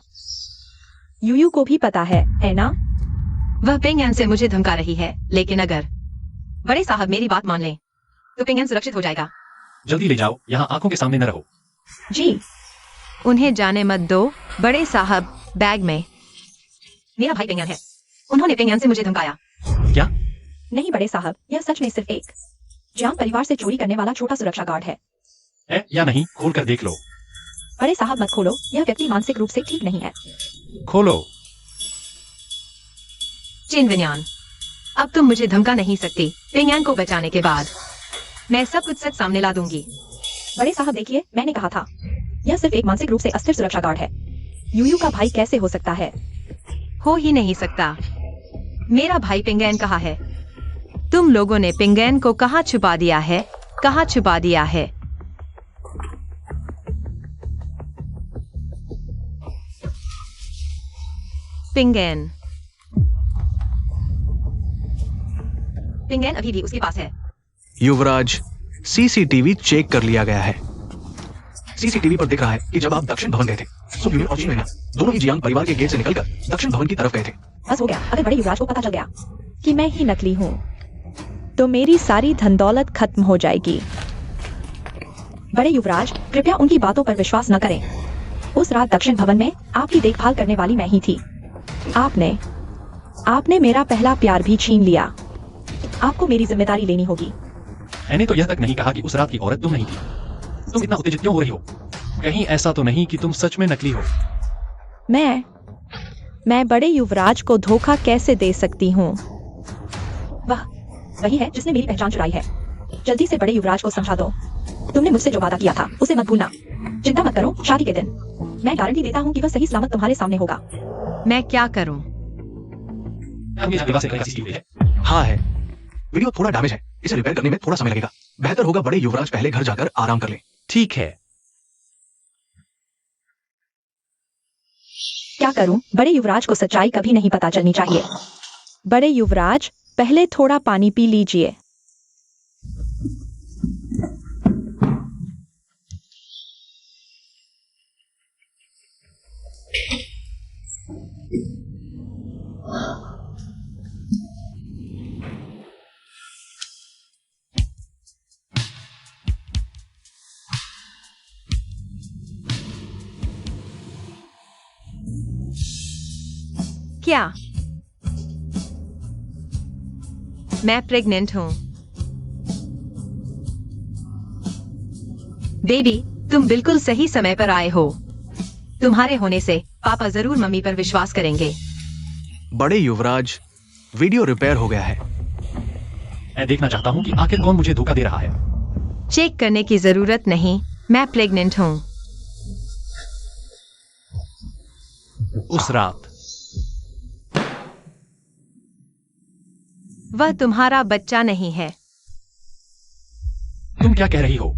Speaker 3: यूयू को भी पता है ना?
Speaker 2: वह पिंगान से मुझे धमका रही है, लेकिन अगर बड़े साहब मेरी बात मान लें तो पिंगान सुरक्षित हो जाएगा।
Speaker 5: जल्दी ले जाओ, यहाँ आंखों के सामने न रहो।
Speaker 3: जी।
Speaker 2: उन्हें जाने मत दो। बड़े साहब, बैग में मेरा भाई पिंगान है। उन्होंने पिंगान से मुझे धमकाया।
Speaker 5: क्या?
Speaker 3: नहीं बड़े साहब, यह सच में सिर्फ एक जियांग परिवार से चोरी करने वाला छोटा सुरक्षा गार्ड है।
Speaker 5: या नहीं, खोल कर देख लो।
Speaker 3: बड़े साहब मत खोलो, यह व्यक्ति मानसिक रूप से ठीक नहीं है।
Speaker 5: खोलो।
Speaker 2: चिनवेन्यान, अब तुम मुझे धमका नहीं सकती। पिंगान को बचाने के बाद मैं सब कुछ सच सामने ला दूंगी।
Speaker 3: बड़े साहब देखिए, मैंने कहा था, यह सिर्फ एक मानसिक रूप से अस्थिर सुरक्षा गार्ड है। यूयू का भाई कैसे हो सकता है?
Speaker 2: हो ही नहीं सकता। मेरा भाई पिंगान कहाँ है? तुम लोगों ने पिंगान को कहाँ छुपा दिया है? कहाँ छुपा दिया है? पिंगान। पिंगान अभी भी उसके पास है।
Speaker 1: युवराज, सीसीटीवी चेक कर लिया गया है। सीसीटीवी पर दिख रहा है कि जब आप दक्षिण भवन गए थे, सोंग यूनियन और चिनवेन्यान दोनों ही जियांग परिवार के गेट से निकलकर दक्षिण भवन की तरफ गए थे।
Speaker 3: बस हो गया। अगर बड़े युवराज को पता चल गया कि मैं ही नकली हूँ तो मेरी सारी धन दौलत खत्म हो जाएगी। बड़े युवराज, कृपया उनकी बातों पर विश्वास न करें। उस रात दक्षिण भवन में आपकी देखभाल करने वाली मैं ही थी। आपने मेरा पहला प्यार भी छीन लिया। आपको मेरी जिम्मेदारी लेनी होगी।
Speaker 5: मैंने तो यह तक नहीं कहा कि उस रात की औरत तुम नहीं थी। तुम इतना उत्तेजित क्यों हो रही हो? कहीं ऐसा तो नहीं कि तुम सच में नकली हो?
Speaker 3: मैं बड़े युवराज को धोखा कैसे दे सकती हूँ? वाह, वही है जिसने मेरी पहचान चुराई है। जल्दी से बड़े युवराज को समझा दो। तुमने मुझसे जो वादा किया था उसे मत भूलना। चिंता मत करो, शादी के दिन मैं गारंटी देता हूँ कि वह सही सलामत तुम्हारे सामने होगा।
Speaker 2: मैं क्या करूं?
Speaker 5: हम इस विवाह से कहीं सीसीटीवी है।
Speaker 1: हाँ है। वीडियो थोड़ा डैमेज है, इसे रिपेयर करने में थोड़ा समय लगेगा। बेहतर होगा बड़े युवराज पहले घर जाकर आराम कर लें।
Speaker 5: ठीक है।
Speaker 3: क्या करूं? बड़े युवराज को सच्चाई कभी नहीं पता चलनी चाहिए।
Speaker 4: बड़े युवराज, पहले थोड़ा पानी पी लीजिए।
Speaker 2: क्या? मैं प्रेग्नेंट हूं। बेबी, तुम बिल्कुल सही समय पर आए हो। तुम्हारे होने से पापा जरूर मम्मी पर विश्वास करेंगे।
Speaker 1: बड़े युवराज, वीडियो रिपेयर हो गया है।
Speaker 5: मैं देखना चाहता हूँ कि आखिर कौन मुझे धोखा दे रहा है।
Speaker 2: चेक करने की जरूरत नहीं, मैं प्रेग्नेंट हूं।
Speaker 5: उस रात
Speaker 2: वह तुम्हारा बच्चा नहीं है।
Speaker 5: तुम क्या कह रही हो?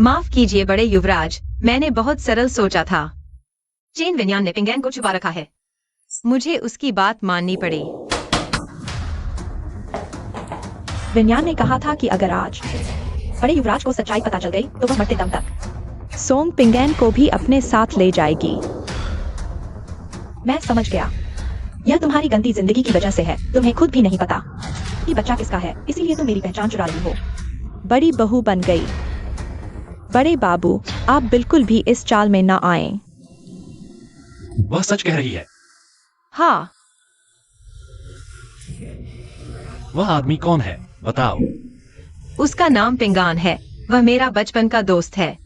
Speaker 2: माफ कीजिए बड़े युवराज, मैंने बहुत सरल सोचा था। चेन विन्यान ने पिंगैन को छुपा रखा है। मुझे उसकी बात माननी पड़ी।
Speaker 3: विन्यान ने कहा था कि अगर आज बड़े युवराज को सच्चाई पता चल गई तो वह मरते दम तक
Speaker 4: सोंग पिंगैन को भी अपने साथ ले जाएगी।
Speaker 3: मैं समझ गया। यह तुम्हारी गंदी जिंदगी की वजह से है। तुम्हें खुद भी नहीं पता कि बच्चा किसका है, इसीलिए तुम मेरी पहचान चुरा रही हो।
Speaker 4: बड़ी बहू बन गई। बड़े बाबू, आप बिल्कुल भी इस चाल में न आएं।
Speaker 5: वह सच कह रही है।
Speaker 2: हाँ,
Speaker 5: वह आदमी कौन है? बताओ।
Speaker 2: उसका नाम पिंगान है। वह मेरा बचपन का दोस्त है।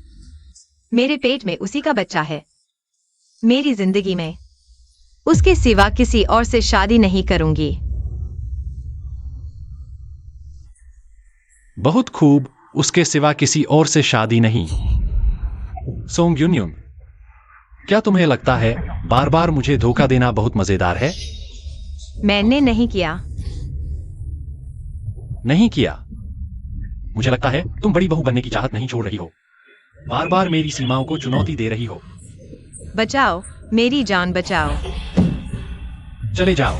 Speaker 2: मेरे पेट में उसी का बच्चा है। मेरी जिंदगी में उसके सिवा किसी और से शादी नहीं करूंगी।
Speaker 5: बहुत खूब, उसके सिवा किसी और से शादी नहीं। सोंग यूनियन, क्या तुम्हें लगता है बार बार मुझे धोखा देना बहुत मजेदार है?
Speaker 2: मैंने नहीं किया।
Speaker 5: नहीं किया? मुझे लगता है तुम बड़ी बहू बनने की चाहत नहीं छोड़ रही हो। बार बार मेरी सीमाओं को चुनौती दे रही हो।
Speaker 2: बचाओ, मेरी जान बचाओ।
Speaker 5: चले जाओ,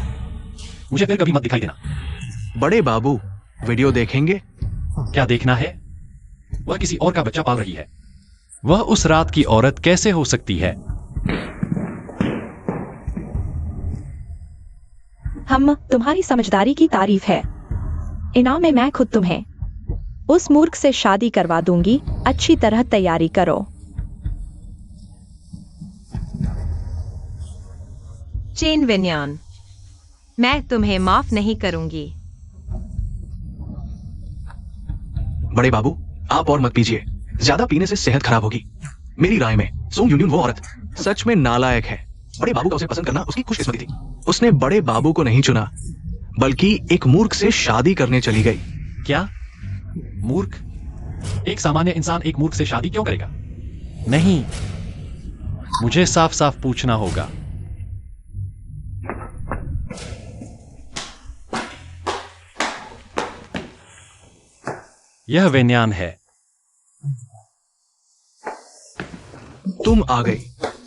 Speaker 5: मुझे फिर कभी मत दिखाई देना।
Speaker 1: बड़े बाबू, वीडियो देखेंगे?
Speaker 5: क्या देखना है? वह किसी और का बच्चा पाल रही है। वह उस रात की औरत कैसे हो सकती है?
Speaker 3: हम तुम्हारी समझदारी की तारीफ है। इनाम में मैं खुद तुम्हें
Speaker 4: उस मूर्ख से शादी करवा दूंगी। अच्छी तरह तैयारी करो।
Speaker 2: चेन विन्यान, मैं तुम्हें माफ नहीं करूंगी।
Speaker 1: बड़े बाबू, आप और मत पीजिए। ज्यादा पीने से सेहत खराब होगी। मेरी राय में सोंग यूनियन वो औरत सच में नालायक है। बड़े बाबू का उसे पसंद करना उसकी खुशकिस्मती थी। उसने बड़े बाबू को नहीं चुना, बल्कि एक मूर्ख से शादी करने चली गई।
Speaker 5: क्या? मूर्ख? एक सामान्य इंसान एक मूर्ख से शादी क्यों करेगा? नहीं, मुझे साफ साफ पूछना होगा। यह वेन्यान है।
Speaker 1: तुम आ गई,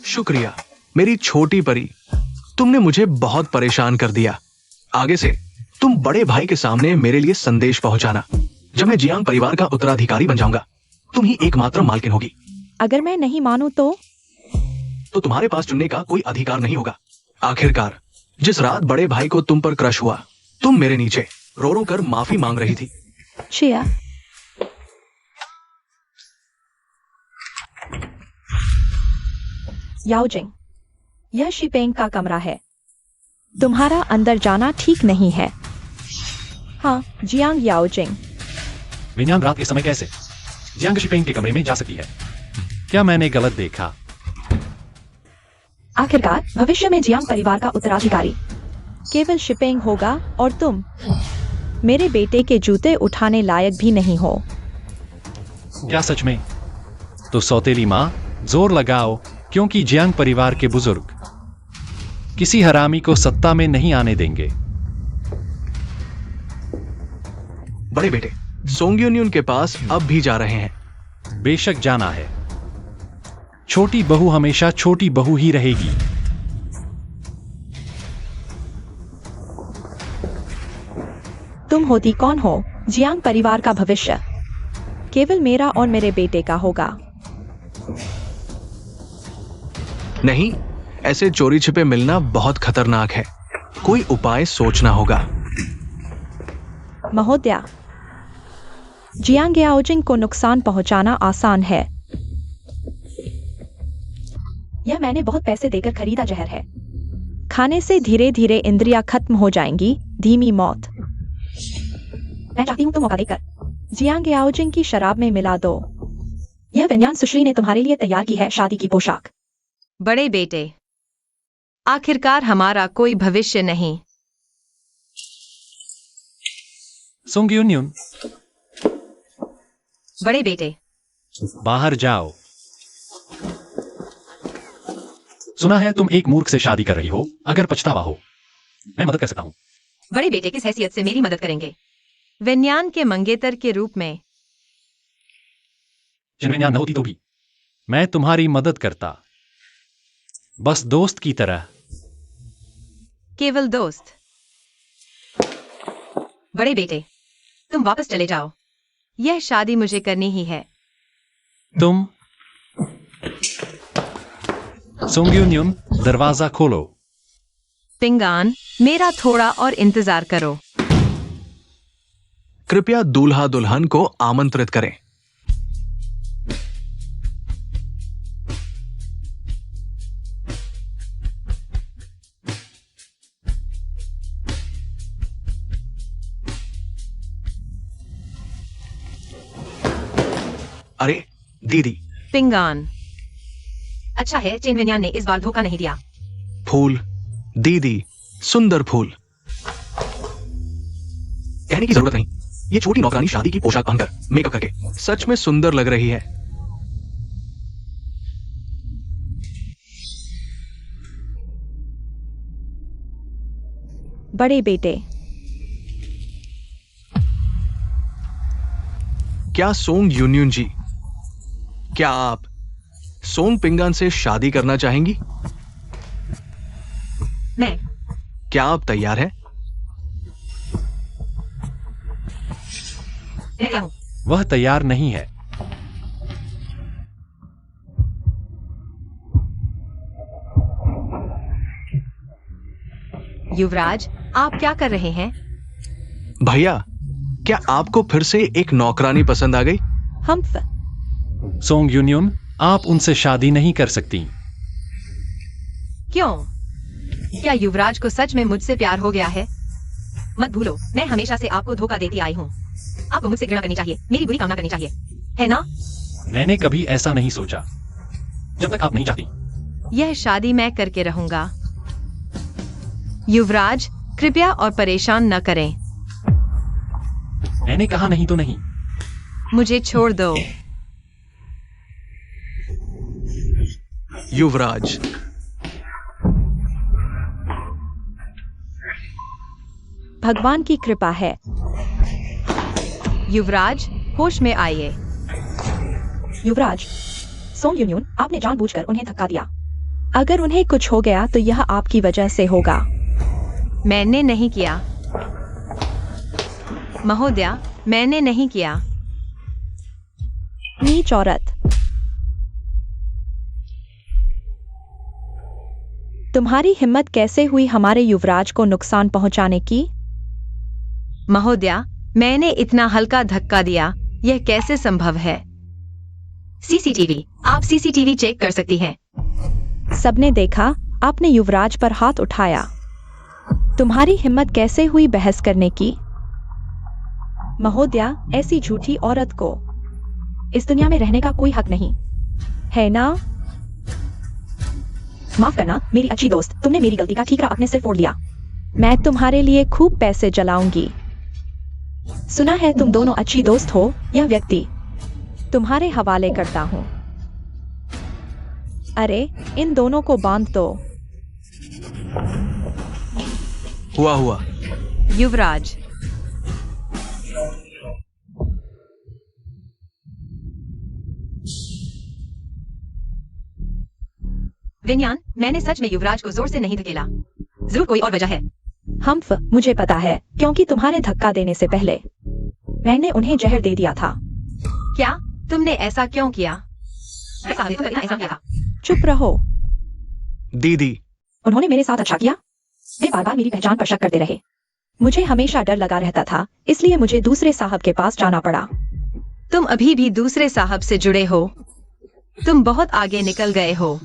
Speaker 1: शुक्रिया मेरी छोटी परी। तुमने मुझे बहुत परेशान कर दिया। आगे से तुम बड़े भाई के सामने मेरे लिए संदेश पहुंचाना। जब मैं जियांग परिवार का उत्तराधिकारी बन जाऊंगा, तुम ही एकमात्र मालकिन होगी।
Speaker 4: अगर मैं नहीं मानूं तो
Speaker 1: तुम्हारे पास चुनने का कोई अधिकार नहीं होगा। आखिरकार जिस रात बड़े भाई को तुम पर क्रश हुआ, तुम मेरे नीचे रो रो कर माफी मांग रही थी।
Speaker 3: चिया, याओजिंग, यह शिपेंग का कमरा है।
Speaker 4: तुम्हारा अंदर जाना ठीक नहीं है।
Speaker 3: हाँ,
Speaker 4: जियांग याओजिंग,
Speaker 5: विन्यान रात के समय कैसे जियांग शिपेंग के कमरे में जा सकती है? क्या मैंने गलत देखा?
Speaker 3: आखिरकार भविष्य में जियांग परिवार का उत्तराधिकारी
Speaker 4: केवल शिपेंग होगा और तुम मेरे बेटे के जूते उठाने लायक भी नहीं हो।
Speaker 5: क्या सच में? तो सौतेली माँ, जोर लगाओ, क्योंकि जियांग परिवार के बुजुर्ग किसी हरामी को सत्ता में नहीं आने देंगे।
Speaker 1: बड़े बेटे सोंग यूनियन के पास अब भी जा रहे हैं।
Speaker 5: बेशक जाना है। छोटी बहू हमेशा छोटी बहू ही रहेगी।
Speaker 3: तुम होती कौन हो? जियांग परिवार का भविष्य केवल मेरा और मेरे बेटे का होगा।
Speaker 1: नहीं, ऐसे चोरी छिपे मिलना बहुत खतरनाक है। कोई उपाय सोचना होगा।
Speaker 3: महोदया, जियांग याओजिंग को नुकसान पहुंचाना आसान है। यह मैंने बहुत पैसे देकर खरीदा जहर है। खाने से धीरे धीरे इंद्रियां खत्म हो जाएंगी, धीमी मौत। मैं चाहती हूं तुम मौका देकर जियांग याओजिंग की शराब में मिला दो। यह व्यंजन सुश्री ने तुम्हारे लिए तैयार की है, शादी की पोशाक।
Speaker 2: बड़े बेटे, आखिरकार हमारा कोई भविष्य नहीं।
Speaker 5: सोंग यूनियन,
Speaker 2: बड़े बेटे,
Speaker 5: बाहर जाओ। सुना है तुम एक मूर्ख से शादी कर रही हो। अगर पछतावा हो, मैं मदद कर सकता हूं।
Speaker 2: बड़े बेटे किस हैसियत से मेरी मदद करेंगे? विन्यान के मंगेतर के रूप में।
Speaker 5: जिनमें न होती तो भी मैं तुम्हारी मदद करता, बस दोस्त की तरह।
Speaker 2: केवल दोस्त। बड़े बेटे, तुम वापस चले जाओ। यह शादी मुझे करनी ही है।
Speaker 5: तुम सोंग यूनियन, दरवाजा खोलो।
Speaker 2: पिंगान, मेरा थोड़ा और इंतजार करो।
Speaker 1: कृपया दूल्हा दुल्हन को आमंत्रित करें। अरे दीदी,
Speaker 2: पिंगान, अच्छा है चेन विन्यान ने इस बार धोखा नहीं दिया।
Speaker 1: फूल दीदी, सुंदर फूल। कहने की जरूरत नहीं, ये छोटी नौकरानी शादी की पोशाक पहनकर मेकअप करके सच में सुंदर लग रही है।
Speaker 3: बड़े बेटे,
Speaker 1: क्या सोंग यूनियन जी, क्या आप सोंग पिंगान से शादी करना चाहेंगी?
Speaker 2: मैं
Speaker 1: क्या आप तैयार हैं?
Speaker 2: क्या हूं?
Speaker 5: वह तैयार नहीं है।
Speaker 2: युवराज, आप क्या कर रहे हैं?
Speaker 1: भैया, क्या आपको फिर से एक नौकरानी पसंद आ गई?
Speaker 3: हम
Speaker 5: सोंग यूनियन, आप उनसे शादी नहीं कर सकती।
Speaker 2: क्यों? क्या युवराज को सच में मुझसे प्यार हो गया है? मत भूलो, मैं हमेशा से आपको धोखा देती आई हूँ। आपको मुझसे घृणा करनी चाहिए, मेरी बुरी कामना करनी चाहिए, है ना?
Speaker 5: मैंने कभी ऐसा नहीं सोचा, जब तक आप नहीं चाहती।
Speaker 2: यह शादी मैं करके रहूंगा। युवराज, कृपया और परेशान न करें।
Speaker 5: मैंने कहा नहीं तो नहीं।
Speaker 2: मुझे छोड़ दो।
Speaker 1: युवराज,
Speaker 3: भगवान की कृपा है।
Speaker 2: युवराज, होश में आइए।
Speaker 3: युवराज, सोंग यूनियन, आपने जानबूझकर उन्हें धक्का दिया। अगर उन्हें कुछ हो गया तो यह आपकी वजह से होगा।
Speaker 2: मैंने नहीं किया। महोदया, मैंने नहीं किया।
Speaker 3: नीच औरत, तुम्हारी हिम्मत कैसे हुई हमारे युवराज को नुकसान पहुंचाने की?
Speaker 2: महोदया, मैंने इतना हल्का धक्का दिया, यह कैसे संभव है? सीसीटीवी, आप सीसीटीवी चेक कर सकती हैं।
Speaker 3: सबने देखा, आपने युवराज पर हाथ उठाया। तुम्हारी हिम्मत कैसे हुई बहस करने की? महोदया, ऐसी झूठी औरत को इस दुनिया में रहने का कोई हक नहीं है ना? माफ करना मेरी अच्छी दोस्त, तुमने मेरी गलती का ठीकरा अपने सिर फोड़ लिया। मैं तुम्हारे लिए खूब पैसे जलाऊंगी। सुना है तुम दोनों अच्छी दोस्त हो। यह व्यक्ति तुम्हारे हवाले करता हूं। अरे, इन दोनों को बांध दो।
Speaker 1: हुआ।
Speaker 2: युवराज, विन्यान, मैंने सच में युवराज को जोर से नहीं धकेला। जरूर कोई और वजह है।
Speaker 3: हम्फ, मुझे पता है, क्योंकि तुम्हारे धक्का देने से पहले मैंने उन्हें जहर दे दिया था।
Speaker 2: क्या? तुमने ऐसा क्यों किया? ऐसा किया था।
Speaker 3: चुप रहो।
Speaker 1: दीदी,
Speaker 3: उन्होंने मेरे साथ अच्छा किया। वे बार बार मेरी पहचान पर शक करते रहे। मुझे हमेशा डर लगा रहता था, इसलिए मुझे दूसरे साहब के पास जाना पड़ा।
Speaker 2: तुम अभी भी दूसरे साहब से जुड़े हो। तुम बहुत आगे निकल गए हो।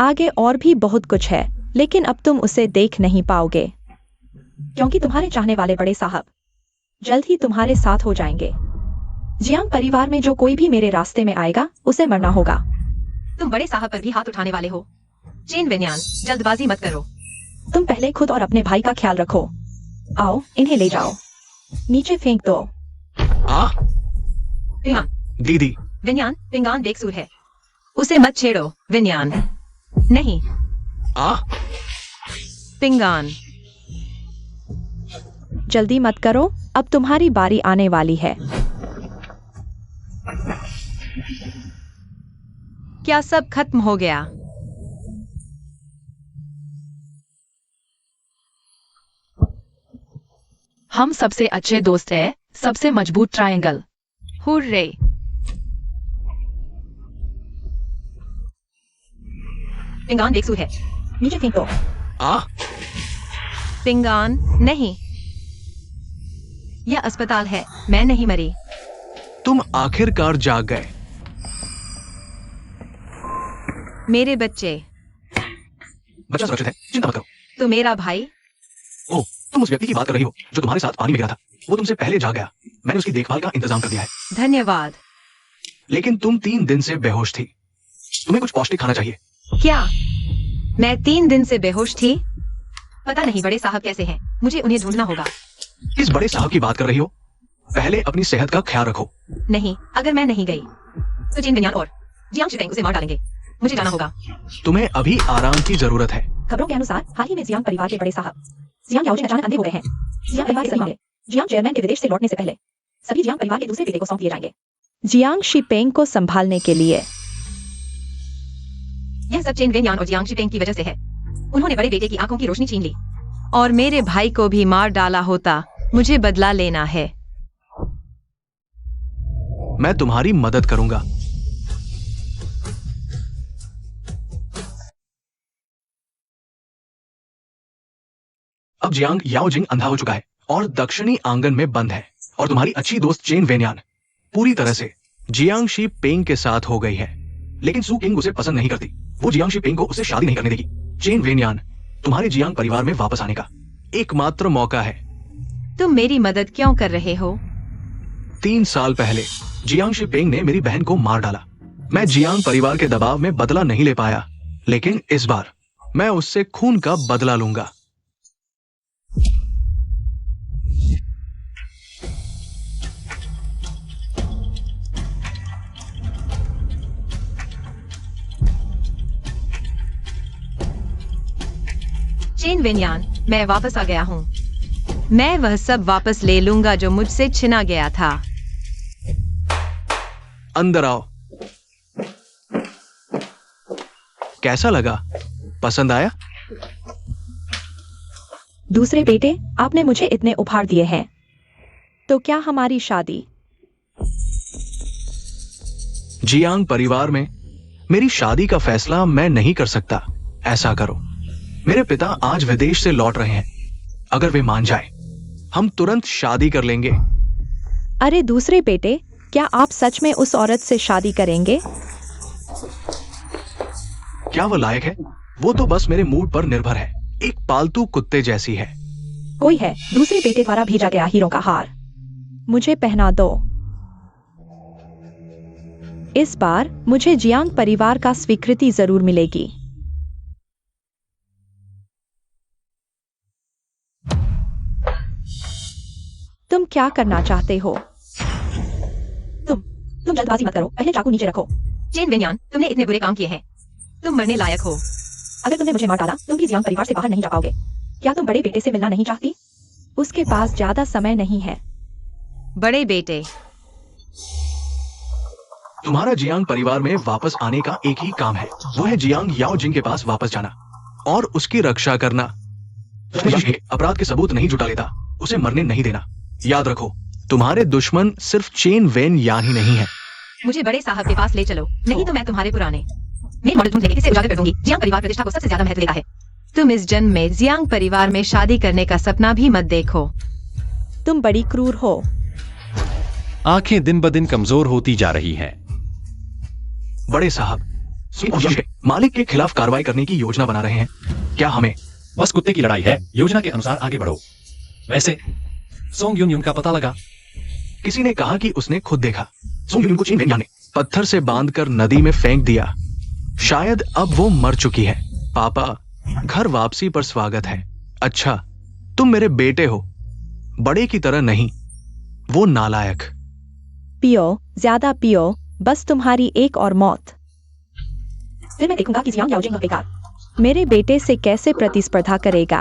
Speaker 3: आगे और भी बहुत कुछ है, लेकिन अब तुम उसे देख नहीं पाओगे, क्योंकि तुम्हारे चाहने वाले बड़े साहब जल्द ही तुम्हारे साथ हो जाएंगे। जियांग परिवार में जो कोई भी मेरे रास्ते में आएगा, उसे मरना होगा।
Speaker 2: तुम बड़े साहब पर भी हाथ उठाने वाले हो। चेन विन्यान, जल्दबाजी मत करो।
Speaker 3: तुम पहले खुद और अपने भाई का ख्याल रखो। आओ, इन्हें ले जाओ। नीचे फेंक दो।
Speaker 1: आ
Speaker 2: विन्यान,
Speaker 1: दीदी,
Speaker 2: विन्यान, पिंगान बेकसूर है। उसे मत छेड़ो, विन्यान। नहीं,
Speaker 1: आ
Speaker 6: पिंगान।
Speaker 3: जल्दी मत करो, अब तुम्हारी बारी आने वाली है।
Speaker 2: क्या सब खत्म हो गया?
Speaker 6: हम सबसे अच्छे दोस्त हैं, सबसे मजबूत ट्रायंगल। हुर्रे।
Speaker 2: पिंगान बेकसूर है।
Speaker 3: नीचे फेंक दो।
Speaker 1: आ
Speaker 2: पिंगान, नहीं। यह अस्पताल है, मैं नहीं मरी।
Speaker 1: तुम आखिरकार जाग गए।
Speaker 2: मेरे बच्चे।
Speaker 1: बच्चा सुरक्षित है, चिंता मत करो।
Speaker 2: तो मेरा भाई?
Speaker 1: ओह, तुम उस व्यक्ति की बात कर रही हो जो तुम्हारे साथ पानी में गिरा था। वो तुमसे पहले जाग गया। मैंने उसकी देखभाल का इंतजाम कर दिया है।
Speaker 2: धन्यवाद।
Speaker 1: लेकिन तुम 3 दिन से बेहोश थी। तुम्हें कुछ पौष्टिक खाना चाहिए।
Speaker 2: क्या मैं 3 दिन से बेहोश थी? पता नहीं बड़े साहब कैसे हैं। मुझे उन्हें ढूंढना होगा।
Speaker 1: किस बड़े साहब की बात कर रही हो? पहले अपनी सेहत का ख्याल रखो।
Speaker 2: नहीं, अगर मैं नहीं गई तो चेन विन्यान और जियांग शिपेंग उसे मार डालेंगे। मुझे जाना होगा।
Speaker 1: तुम्हें अभी आराम की जरूरत है।
Speaker 3: खबरों के अनुसार हाल ही में जियांग परिवार के बड़े साहब जियांग याओजिंग अचानक अंधे हो गए हैं। जियांग परिवार के सभी मामले जियांग चेयरमैन के विदेश से लौटने से पहले सभी जियांग परिवार के दूसरे बेटे को सौंप दिए जाएंगे। जियांग शिपेंग को संभालने के लिए।
Speaker 2: यह सब चेन विन्यान और जियांग शिपेंग की वजह से है। उन्होंने बड़े बेटे की आंखों की रोशनी छीन ली और मेरे भाई को भी मार डाला होता। मुझे बदला लेना है।
Speaker 1: मैं तुम्हारी मदद करूंगा। अब जियांग याओजिंग अंधा हो चुका है और दक्षिणी आंगन में बंद है, और तुम्हारी अच्छी दोस्त चेन वेन्यान पूरी तरह से जियांग शी पेंग के साथ हो गई है। लेकिन सू किंग उसे पसंद नहीं करती। वो जियांग शी पेंग को उससे शादी नहीं करने देगी। चेन वेन्यान, तुम्हारे जियांग परिवार में वापस आने का एकमात्र मौका है।
Speaker 2: तुम मेरी मदद क्यों कर रहे हो?
Speaker 1: 3 साल पहले जियांग शिपेंग ने मेरी बहन को मार डाला। मैं जियांग परिवार के दबाव में बदला नहीं ले पाया, लेकिन इस बार मैं उससे खून का बदला लूंगा।
Speaker 2: चेन विन्यान, मैं वापस आ गया हूँ। मैं वह सब वापस ले लूंगा जो मुझसे छिना गया था।
Speaker 1: अंदर आओ। कैसा लगा? पसंद आया?
Speaker 3: दूसरे बेटे, आपने मुझे इतने उपहार दिए हैं, तो क्या हमारी शादी?
Speaker 1: जियांग परिवार में मेरी शादी का फैसला मैं नहीं कर सकता। ऐसा करो, मेरे पिता आज विदेश से लौट रहे हैं। अगर वे मान जाए, हम तुरंत शादी कर लेंगे।
Speaker 3: अरे दूसरे बेटे, क्या आप सच में उस औरत से शादी करेंगे?
Speaker 1: क्या वो लायक है? वो तो बस मेरे मूड पर निर्भर है। एक पालतू कुत्ते जैसी है।
Speaker 3: कोई है, दूसरे बेटे द्वारा भेजा गया हीरो का हार मुझे पहना दो। इस बार मुझे जियांग परिवार का स्वीकृति जरूर मिलेगी। तुम क्या करना चाहते हो? तुम जल्दबाजी मत करो, पहले चाकू नीचे रखो।
Speaker 2: चेन विन्यान, तुमने इतने बुरे काम किए हैं। तुम मरने लायक हो।
Speaker 3: अगर तुमने मुझे मार डाला, तुम भी जियांग परिवार से बाहर नहीं जा पाओगे। क्या तुम बड़े बेटे से मिलना नहीं चाहती? उसके पास ज्यादा समय नहीं है।
Speaker 2: बड़े बेटे,
Speaker 1: तुम्हारा जियांग परिवार में वापस आने का एक ही काम है, वो है जियांग याओ जिंग के पास वापस जाना और उसकी रक्षा करना। अपराध के सबूत नहीं जुटा लेता, उसे मरने नहीं देना। याद रखो, तुम्हारे दुश्मन सिर्फ चेन वेन यान ही नहीं है।
Speaker 2: मुझे बड़े साहब के पास ले चलो, नहीं तो मैं तुम्हारे पुराने मेन मॉडल ढूंढ लेके इसे उजागर कर दूंगी। जियांग परिवार प्रतिष्ठा को सबसे ज्यादा महत्व देता है। तुम इस जन्म में जियांग परिवार में शादी करने का सपना भी मत देखो।
Speaker 4: तुम बड़ी क्रूर हो।
Speaker 5: आंखें दिन ब दिन कमजोर होती जा रही हैं।
Speaker 1: बड़े साहब, मालिक के खिलाफ कार्रवाई करने की योजना बना रहे हैं। क्या हमें?
Speaker 5: बस कुत्ते की लड़ाई है, योजना के अनुसार आगे बढ़ो। वैसे सोंग यून का पता लगा?
Speaker 1: किसी ने कहा कि उसने खुद देखा। सोंग यून को चीन वेन यान ने पत्थर से बांधकर नदी में फेंक दिया। शायद अब वो मर चुकी है। पापा, घर वापसी पर स्वागत है। अच्छा, तुम मेरे बेटे हो, बड़े की तरह नहीं। वो नालायक।
Speaker 4: पियो, ज्यादा पियो, बस तुम्हारी एक और मौत।
Speaker 3: फिर मैं देखूंगा कि जियांग याओजिंग बेकार
Speaker 4: मेरे बेटे से कैसे प्रतिस्पर्धा करेगा।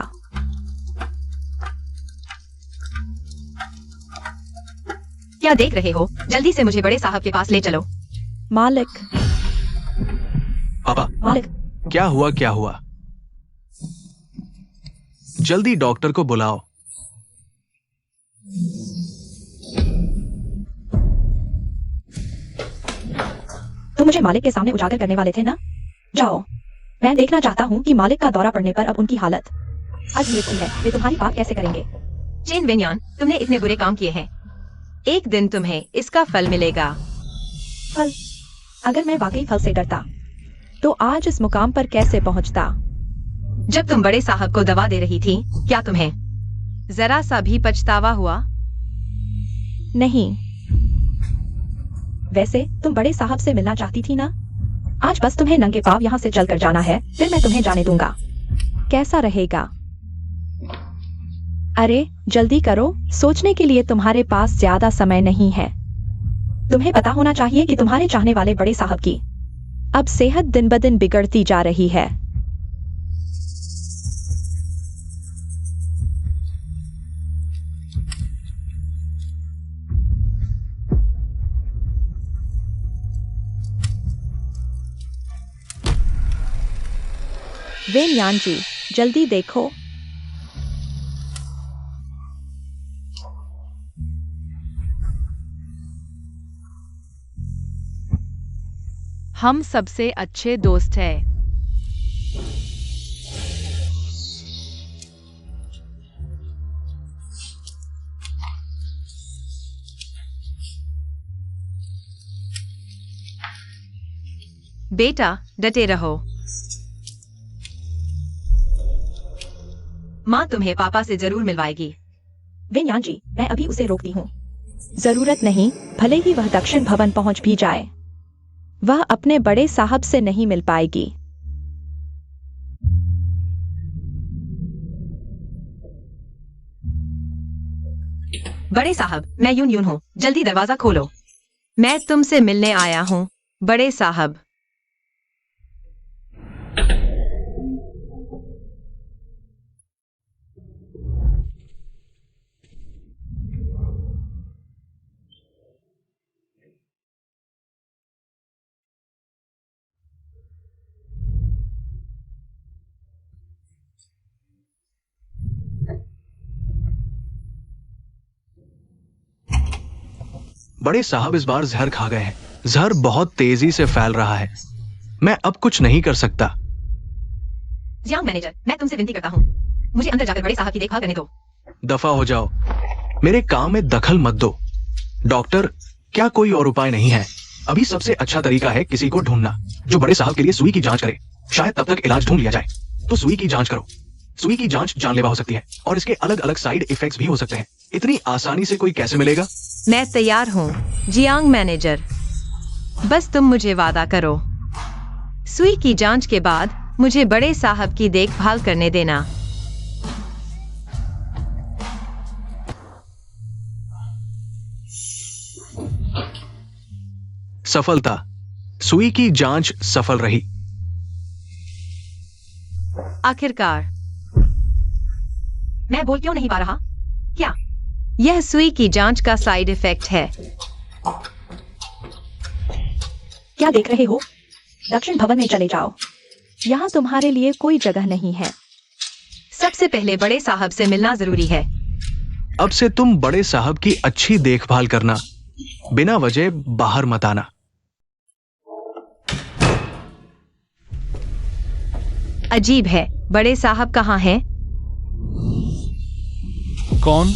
Speaker 2: क्या देख रहे हो? जल्दी से मुझे बड़े साहब के पास ले चलो।
Speaker 4: मालिक,
Speaker 1: पापा,
Speaker 3: मालिक,
Speaker 1: क्या हुआ? क्या हुआ? जल्दी डॉक्टर को बुलाओ।
Speaker 3: तुम मुझे मालिक के सामने उजागर करने वाले थे ना? जाओ, मैं देखना चाहता हूँ कि मालिक का दौरा पड़ने पर अब उनकी हालत। आज मृत्यु है, वे तुम्हारी बात कैसे करेंगे?
Speaker 2: चेन वेन यान, तुमने इतने बुरे काम किए हैं, एक दिन तुम्हें इसका फल मिलेगा।
Speaker 3: फल? अगर मैं वाकई फल से डरता
Speaker 4: तो आज इस मुकाम पर कैसे पहुंचता?
Speaker 2: जब तुम बड़े साहब को दवा दे रही थी, क्या तुम्हें जरा सा भी पछतावा हुआ?
Speaker 4: नहीं।
Speaker 3: वैसे तुम बड़े साहब से मिलना चाहती थी ना? आज बस तुम्हें नंगे पांव यहाँ से चलकर जाना है, फिर मैं तुम्हें जाने दूंगा।
Speaker 4: कैसा रहेगा? अरे जल्दी करो, सोचने के लिए तुम्हारे पास ज्यादा समय नहीं है।
Speaker 3: तुम्हें पता होना चाहिए कि तुम्हारे चाहने वाले बड़े साहब की
Speaker 4: अब सेहत दिन ब दिन बिगड़ती जा रही है। वेन यान जी, जल्दी देखो।
Speaker 6: हम सबसे अच्छे दोस्त हैं।
Speaker 2: बेटा, डटे रहो। माँ तुम्हें पापा से जरूर मिलवाएगी।
Speaker 3: वेन यान जी, मैं अभी उसे रोकती हूँ।
Speaker 4: जरूरत नहीं, भले ही वह दक्षिण भवन पहुंच भी जाए, वह अपने बड़े साहब से नहीं मिल पाएगी।
Speaker 2: बड़े साहब, मैं यून हूँ, जल्दी दरवाजा खोलो। मैं तुमसे मिलने आया हूँ, बड़े साहब।
Speaker 1: बड़े साहब इस बार जहर खा गए हैं। जहर बहुत तेजी से फैल रहा है। मैं अब कुछ नहीं कर सकता।
Speaker 2: जियांग मैनेजर, मैं तुमसे विनती करता हूँ, मुझे अंदर जाकर बड़े साहब की देखभाल करने दो।
Speaker 1: दफा हो जाओ, मेरे काम में दखल मत दो। डॉक्टर, क्या कोई और उपाय नहीं है? अभी सबसे अच्छा तरीका है किसी को ढूंढना जो बड़े साहब के लिए सुई की जांच करे। शायद तब तक इलाज ढूंढ लिया जाए। तो सुई की जांच करो। सुई की जांच जानलेवा हो सकती है और इसके अलग अलग साइड इफेक्ट्स भी हो सकते हैं। इतनी आसानी से कोई कैसे मिलेगा?
Speaker 2: मैं तैयार हूँ, जियांग मैनेजर। बस तुम मुझे वादा करो, सुई की जांच के बाद मुझे बड़े साहब की देखभाल करने देना।
Speaker 1: सफलता। सुई की जांच सफल रही।
Speaker 2: आखिरकार। मैं बोल क्यों नहीं पा रहा? क्या यह सुई की जांच का साइड इफेक्ट है?
Speaker 3: क्या देख रहे हो? दक्षिण भवन में चले जाओ। यहाँ तुम्हारे लिए कोई जगह नहीं है।
Speaker 2: सबसे पहले बड़े साहब से मिलना जरूरी है।
Speaker 1: अब से तुम बड़े साहब की अच्छी देखभाल करना, बिना वजह बाहर मत आना।
Speaker 2: अजीब है, बड़े साहब कहाँ हैं?
Speaker 5: कौन?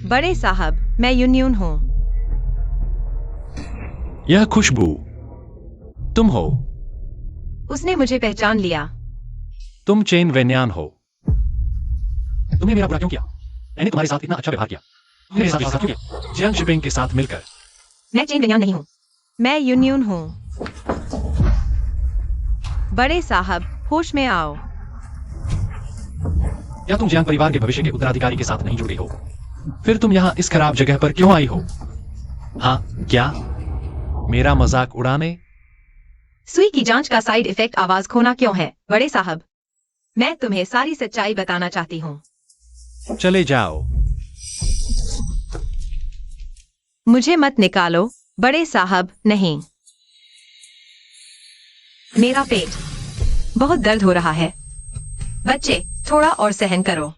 Speaker 2: बड़े साहब, मैं यूनियन हूँ।
Speaker 5: यह खुशबू तुम हो।
Speaker 2: उसने मुझे पहचान लिया।
Speaker 5: तुम चेन वेन्यान हो। तुमने मेरा बुरा क्यों किया? मैंने तुम्हारे साथ इतना अच्छा व्यवहार किया। तुमने मेरे साथ ऐसा क्यों किया? जियांग शिपिंग के साथ मिलकर।
Speaker 2: मैं चेन वेन्यान नहीं हूँ। मैं यूनियन हूँ। बड़े साहब, होश में आओ।
Speaker 5: क्या तुम जियांग परिवार के भविष्य के उत्तराधिकारी के साथ नहीं जुड़े हो? फिर तुम यहाँ इस खराब जगह पर क्यों आई हो? हाँ, क्या मेरा मजाक उड़ाने?
Speaker 2: सुई की जांच का साइड इफेक्ट आवाज खोना क्यों है? बड़े साहब, मैं तुम्हें सारी सच्चाई बताना चाहती हूँ।
Speaker 5: चले जाओ।
Speaker 2: मुझे मत निकालो, बड़े साहब, नहीं। मेरा पेट बहुत दर्द हो रहा है। बच्चे, थोड़ा और सहन करो।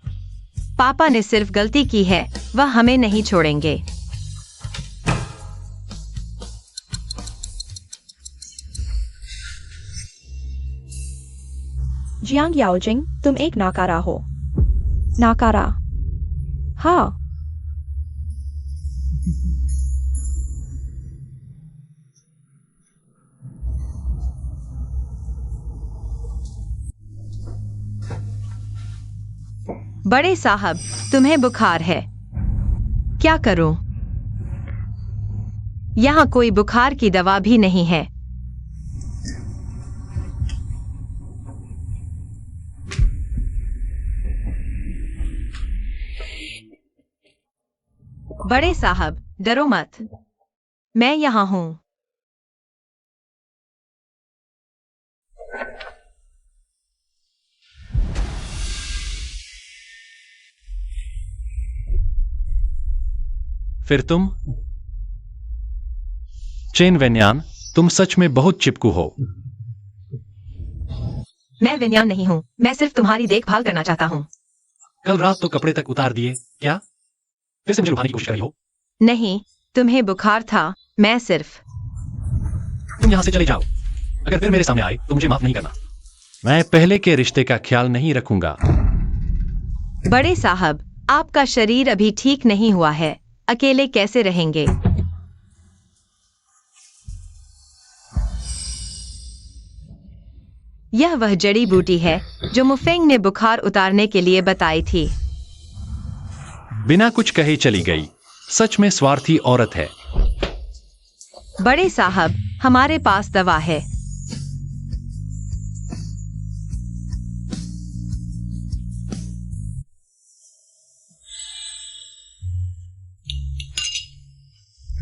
Speaker 2: पापा ने सिर्फ गलती की है, वह हमें नहीं छोड़ेंगे।
Speaker 3: जियांग याओजिंग, तुम एक नाकारा हो। नाकारा? हाँ।
Speaker 2: बड़े साहब, तुम्हें बुखार है। क्या करूं? यहाँ कोई बुखार की दवा भी नहीं है। बड़े साहब, डरो मत। मैं यहाँ हूँ।
Speaker 5: फिर तुम? चेन वेन्यान, तुम सच में बहुत चिपकू हो।
Speaker 2: मैं विन्यान नहीं हूँ, मैं सिर्फ तुम्हारी देखभाल करना चाहता हूँ।
Speaker 5: कल रात तो कपड़े तक उतार दिए, क्या? फिर से मुझे लुभाने की कोशिश कर रही हो?
Speaker 2: नहीं, तुम्हें बुखार था, मैं सिर्फ।
Speaker 5: तुम यहाँ से चले जाओ। अगर फिर मेरे सामने आए तो मुझे माफ नहीं करना। मैं पहले के रिश्ते का ख्याल नहीं रखूंगा।
Speaker 2: बड़े साहब, आपका शरीर अभी ठीक नहीं हुआ है, अकेले कैसे रहेंगे? यह वह जड़ी बूटी है जो मुफेंग ने बुखार उतारने के लिए बताई थी।
Speaker 5: बिना कुछ कहे चली गई। सच में स्वार्थी औरत है।
Speaker 2: बड़े साहब, हमारे पास दवा है।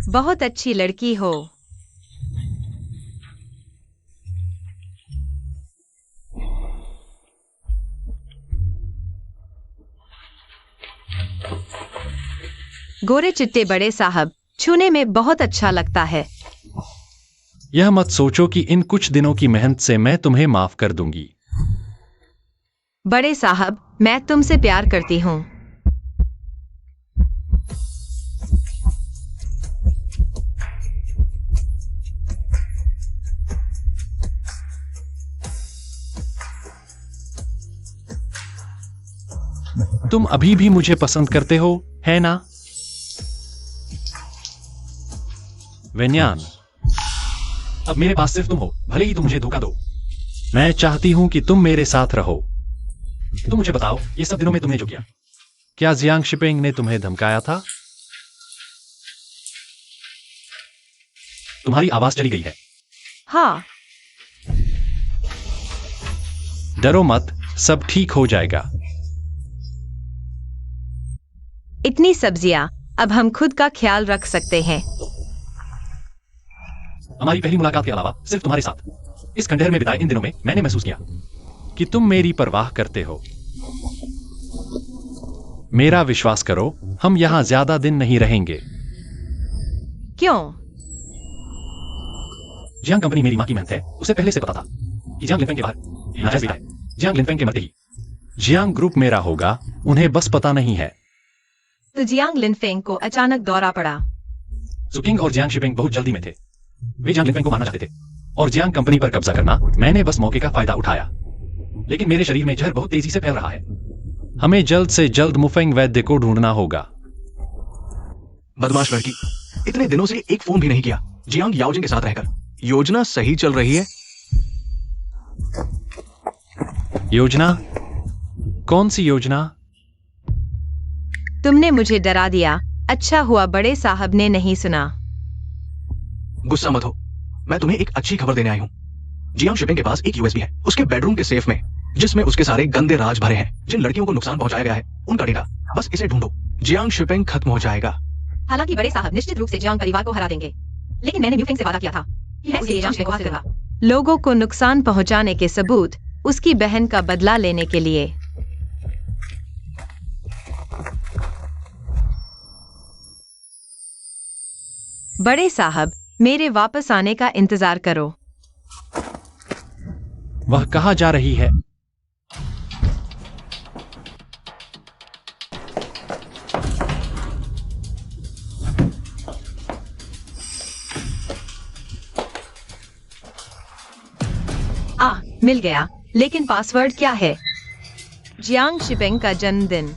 Speaker 2: बहुत अच्छी लड़की हो। गोरे चिट्टे बड़े साहब, छूने में बहुत अच्छा लगता है।
Speaker 5: यह मत सोचो कि इन कुछ दिनों की मेहनत से मैं तुम्हें माफ कर दूंगी।
Speaker 2: बड़े साहब, मैं तुमसे प्यार करती हूँ।
Speaker 5: तुम अभी भी मुझे पसंद करते हो, है ना? वेन्यान, अब मेरे पास सिर्फ तुम हो, भले ही तुम मुझे धोखा दो। मैं चाहती हूं कि तुम मेरे साथ रहो। तुम मुझे बताओ, ये सब दिनों में तुमने जो किया, क्या जियांग शिपिंग ने तुम्हें धमकाया था? तुम्हारी आवाज चली गई है।
Speaker 2: हाँ।
Speaker 5: डरो मत, सब ठीक हो जाएगा।
Speaker 2: इतनी सब्जियां, अब हम खुद का ख्याल रख सकते हैं।
Speaker 5: हमारी पहली मुलाकात के अलावा सिर्फ तुम्हारे साथ इस खंडहर में बिताए इन दिनों में मैंने महसूस किया कि तुम मेरी परवाह करते हो। मेरा विश्वास करो, हम यहां ज्यादा दिन नहीं रहेंगे।
Speaker 2: क्यों?
Speaker 5: जियांग कंपनी मेरी मां की मेहनत है, उसे पहले से पता था कि जियांग लिनफेंग के बाहर नाजायज बेटा है। जियांग लिनफेंग के मरते ही जियांग ग्रुप मेरा होगा, उन्हें बस पता नहीं है।
Speaker 2: तो जियांग लिनफेंग को अचानक दौरा पड़ा।
Speaker 5: सुकिंग और जियांग शिपिंग बहुत जल्दी में थे। वे जियांग लिनफेंग को मारना चाहते थे और जियांग कंपनी पर कब्जा करना। मैंने बस मौके का फायदा उठाया, लेकिन मेरे शरीर में जहर बहुत तेजी से फैल रहा है। हमें जल्द से जल्द मुफेंग वैद्य को ढूंढना होगा।
Speaker 1: बदमाश लड़की, इतने दिनों से एक फोन भी नहीं किया। जियांग याओजिंग के साथ रहकर योजना सही चल रही है।
Speaker 5: योजना? कौन सी योजना?
Speaker 2: तुमने मुझे डरा दिया। अच्छा हुआ बड़े साहब ने नहीं सुना।
Speaker 1: गुस्सा मत हो, मैं तुम्हें एक अच्छी खबर देने आई हूँ। जियांग शिपिंग के पास एक यूएसबी है, उसके बेडरूम के सेफ में, जिसमें उसके सारे गंदे राज भरे हैं। जिन लड़कियों को नुकसान पहुंचाया गया है उनका डेटा। बस इसे ढूंढो, जियांग शिपिंग खत्म हो जाएगा।
Speaker 2: हालांकि बड़े साहब निश्चित रूप से जियांग परिवार को हरा देंगे, लेकिन मैंने म्यूफेंग से वादा किया था कि मैं उसके लिए जियांग शिपिंग को हासिल करूंगा। लोगों को नुकसान पहुंचाने के सबूत, उसकी बहन का बदला लेने के लिए। बड़े साहब, मेरे वापस आने का इंतजार करो।
Speaker 5: वह कहाँ जा रही है?
Speaker 2: मिल गया, लेकिन पासवर्ड क्या है? जियांग शिपिंग का जन्मदिन।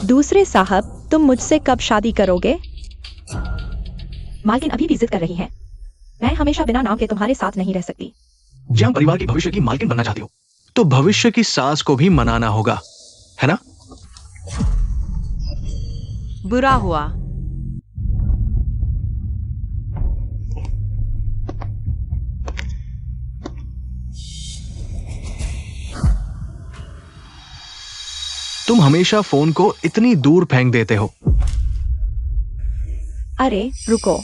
Speaker 4: दूसरे साहब, तुम मुझसे कब शादी करोगे?
Speaker 3: मालकिन अभी भी जिद कर रही है। मैं हमेशा बिना नाम के तुम्हारे साथ नहीं रह सकती।
Speaker 1: जियांग परिवार की भविष्य की मालकिन बनना चाहती हो तो भविष्य की सास को भी मनाना होगा, है ना?
Speaker 2: बुरा हुआ।
Speaker 1: तुम हमेशा फोन को इतनी दूर फेंक देते हो।
Speaker 3: अरे रुको,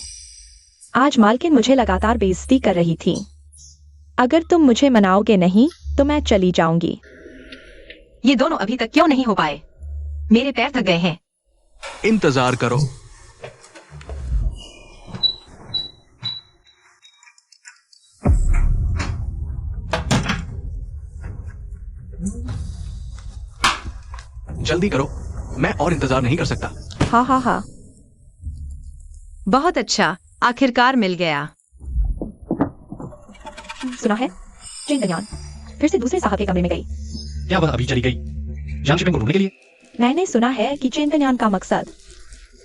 Speaker 3: आज मालकिन मुझे लगातार बेइज्जती कर रही थी।
Speaker 4: अगर तुम मुझे मनाओगे नहीं तो मैं चली जाऊंगी।
Speaker 2: ये दोनों अभी तक क्यों नहीं हो पाए? मेरे पैर थक गए हैं।
Speaker 1: इंतजार करो। जल्दी करो, मैं और इंतजार नहीं कर सकता।
Speaker 4: हाँ हाँ हाँ।
Speaker 2: बहुत अच्छा, आखिरकार मिल गया।
Speaker 3: सुना है, चेन दरमियान फिर से दूसरे साहब के कमरे में गई।
Speaker 5: क्या वह अभी चली गई जियांग शिपिंग को ढूंढने के लिए?
Speaker 3: मैंने सुना है कि चेन दरमियान का मकसद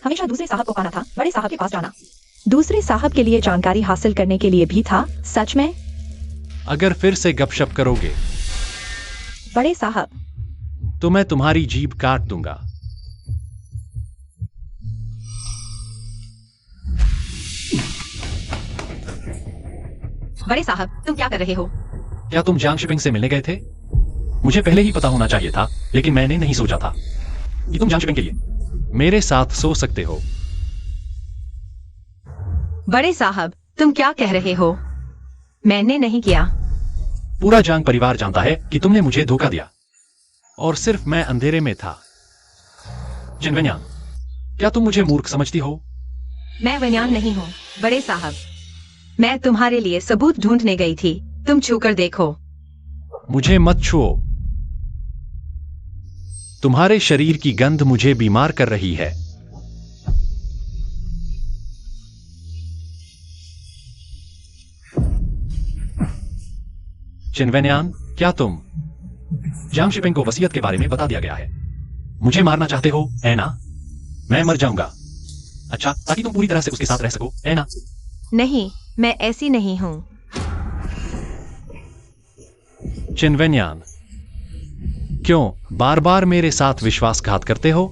Speaker 3: हमेशा दूसरे साहब को पाना था, बड़े साहब के पास जाना।
Speaker 4: दूसरे साहब के लिए जानकारी हासिल करने के लिए भी था। सच में?
Speaker 5: अगर फिर से गपशप करोगे
Speaker 3: बड़े साहब,
Speaker 5: तो मैं तुम्हारी जीभ काट दूंगा।
Speaker 2: बड़े साहब, तुम क्या कर रहे हो?
Speaker 5: क्या तुम जियांग शिपिंग से मिलने गए थे? मुझे पहले ही पता होना चाहिए था, लेकिन मैंने नहीं सोचा था कि तुम जियांग शिपिंग के लिए मेरे साथ सो सकते हो।
Speaker 2: बड़े साहब, तुम क्या कह रहे हो? मैंने नहीं किया।
Speaker 5: पूरा जियांग परिवार जानता है कि तुमने मुझे धोखा दिया और सिर्फ मैं अंधेरे में था। जिन वेन्यांग, क्या तुम मुझे मूर्ख समझती हो?
Speaker 2: मैं वेन्यांग नहीं हूँ, बड़े साहब। मैं तुम्हारे लिए सबूत ढूंढने गई थी। तुम छूकर देखो।
Speaker 5: मुझे मत छुओ। तुम्हारे शरीर की गंध मुझे बीमार कर रही है। जिन वेन्यांग, क्या तुम जियांग शिपिंग को वसीयत के बारे में बता दिया गया है? मुझे मारना चाहते हो, है ना? मैं मर जाऊंगा। अच्छा, ताकि तुम पूरी तरह से उसके साथ रह सको, है ना?
Speaker 2: नहीं, मैं ऐसी नहीं हूँ।
Speaker 5: जिन वेन्यांग, क्यों बार बार मेरे साथ विश्वासघात करते हो?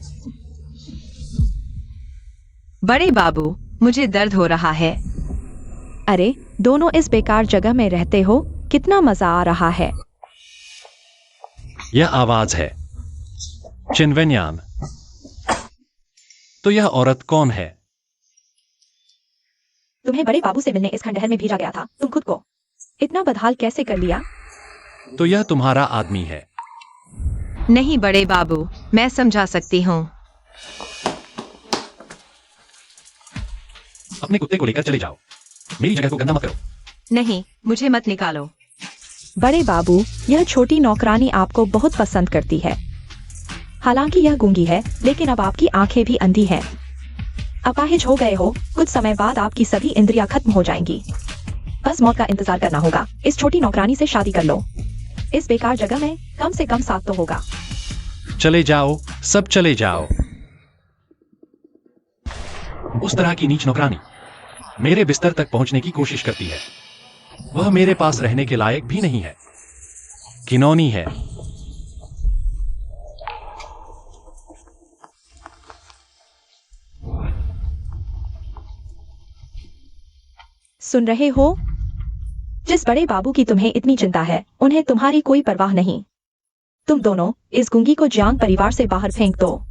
Speaker 2: बड़े बाबू, मुझे दर्द हो रहा है।
Speaker 4: अरे, दोनों इस बेकार जगह में रहते हो, कितना मजा आ रहा है।
Speaker 5: यह आवाज है। जिन वेन्यांग, तो यह औरत कौन है?
Speaker 3: तुम्हें बड़े बाबू से मिलने इस खंडहर में भेजा गया था। तुम खुद को इतना बदहाल कैसे कर लिया?
Speaker 5: तो यह तुम्हारा आदमी है।
Speaker 2: नहीं बड़े बाबू, मैं समझा सकती हूँ।
Speaker 5: अपने कुत्ते को लेकर चले जाओ। मेरी जगह को गंदा मत करो।
Speaker 2: नहीं, मुझे मत निकालो।
Speaker 3: बड़े बाबू, यह छोटी नौकरानी आपको बहुत पसंद करती है। हालांकि यह गूंगी है, लेकिन अब आपकी आंखें भी अंधी हैं। अपाहिज हो गए हो, कुछ समय बाद आपकी सभी इंद्रियां खत्म हो जाएंगी। बस मौत का इंतजार करना होगा। इस छोटी नौकरानी से शादी कर लो। इस बेकार जगह में कम से कम साथ तो होगा।
Speaker 5: चले जाओ, सब चले जाओ। उस तरह की नीच नौकरानी मेरे बिस्तर तक पहुंचने की कोशिश करती है। वह मेरे पास रहने के लायक भी नहीं है। घिनौनी है।
Speaker 3: सुन रहे हो? जिस बड़े बाबू की तुम्हें इतनी चिंता है, उन्हें तुम्हारी कोई परवाह नहीं। तुम दोनों इस गूंगी को जियांग परिवार से बाहर फेंक दो।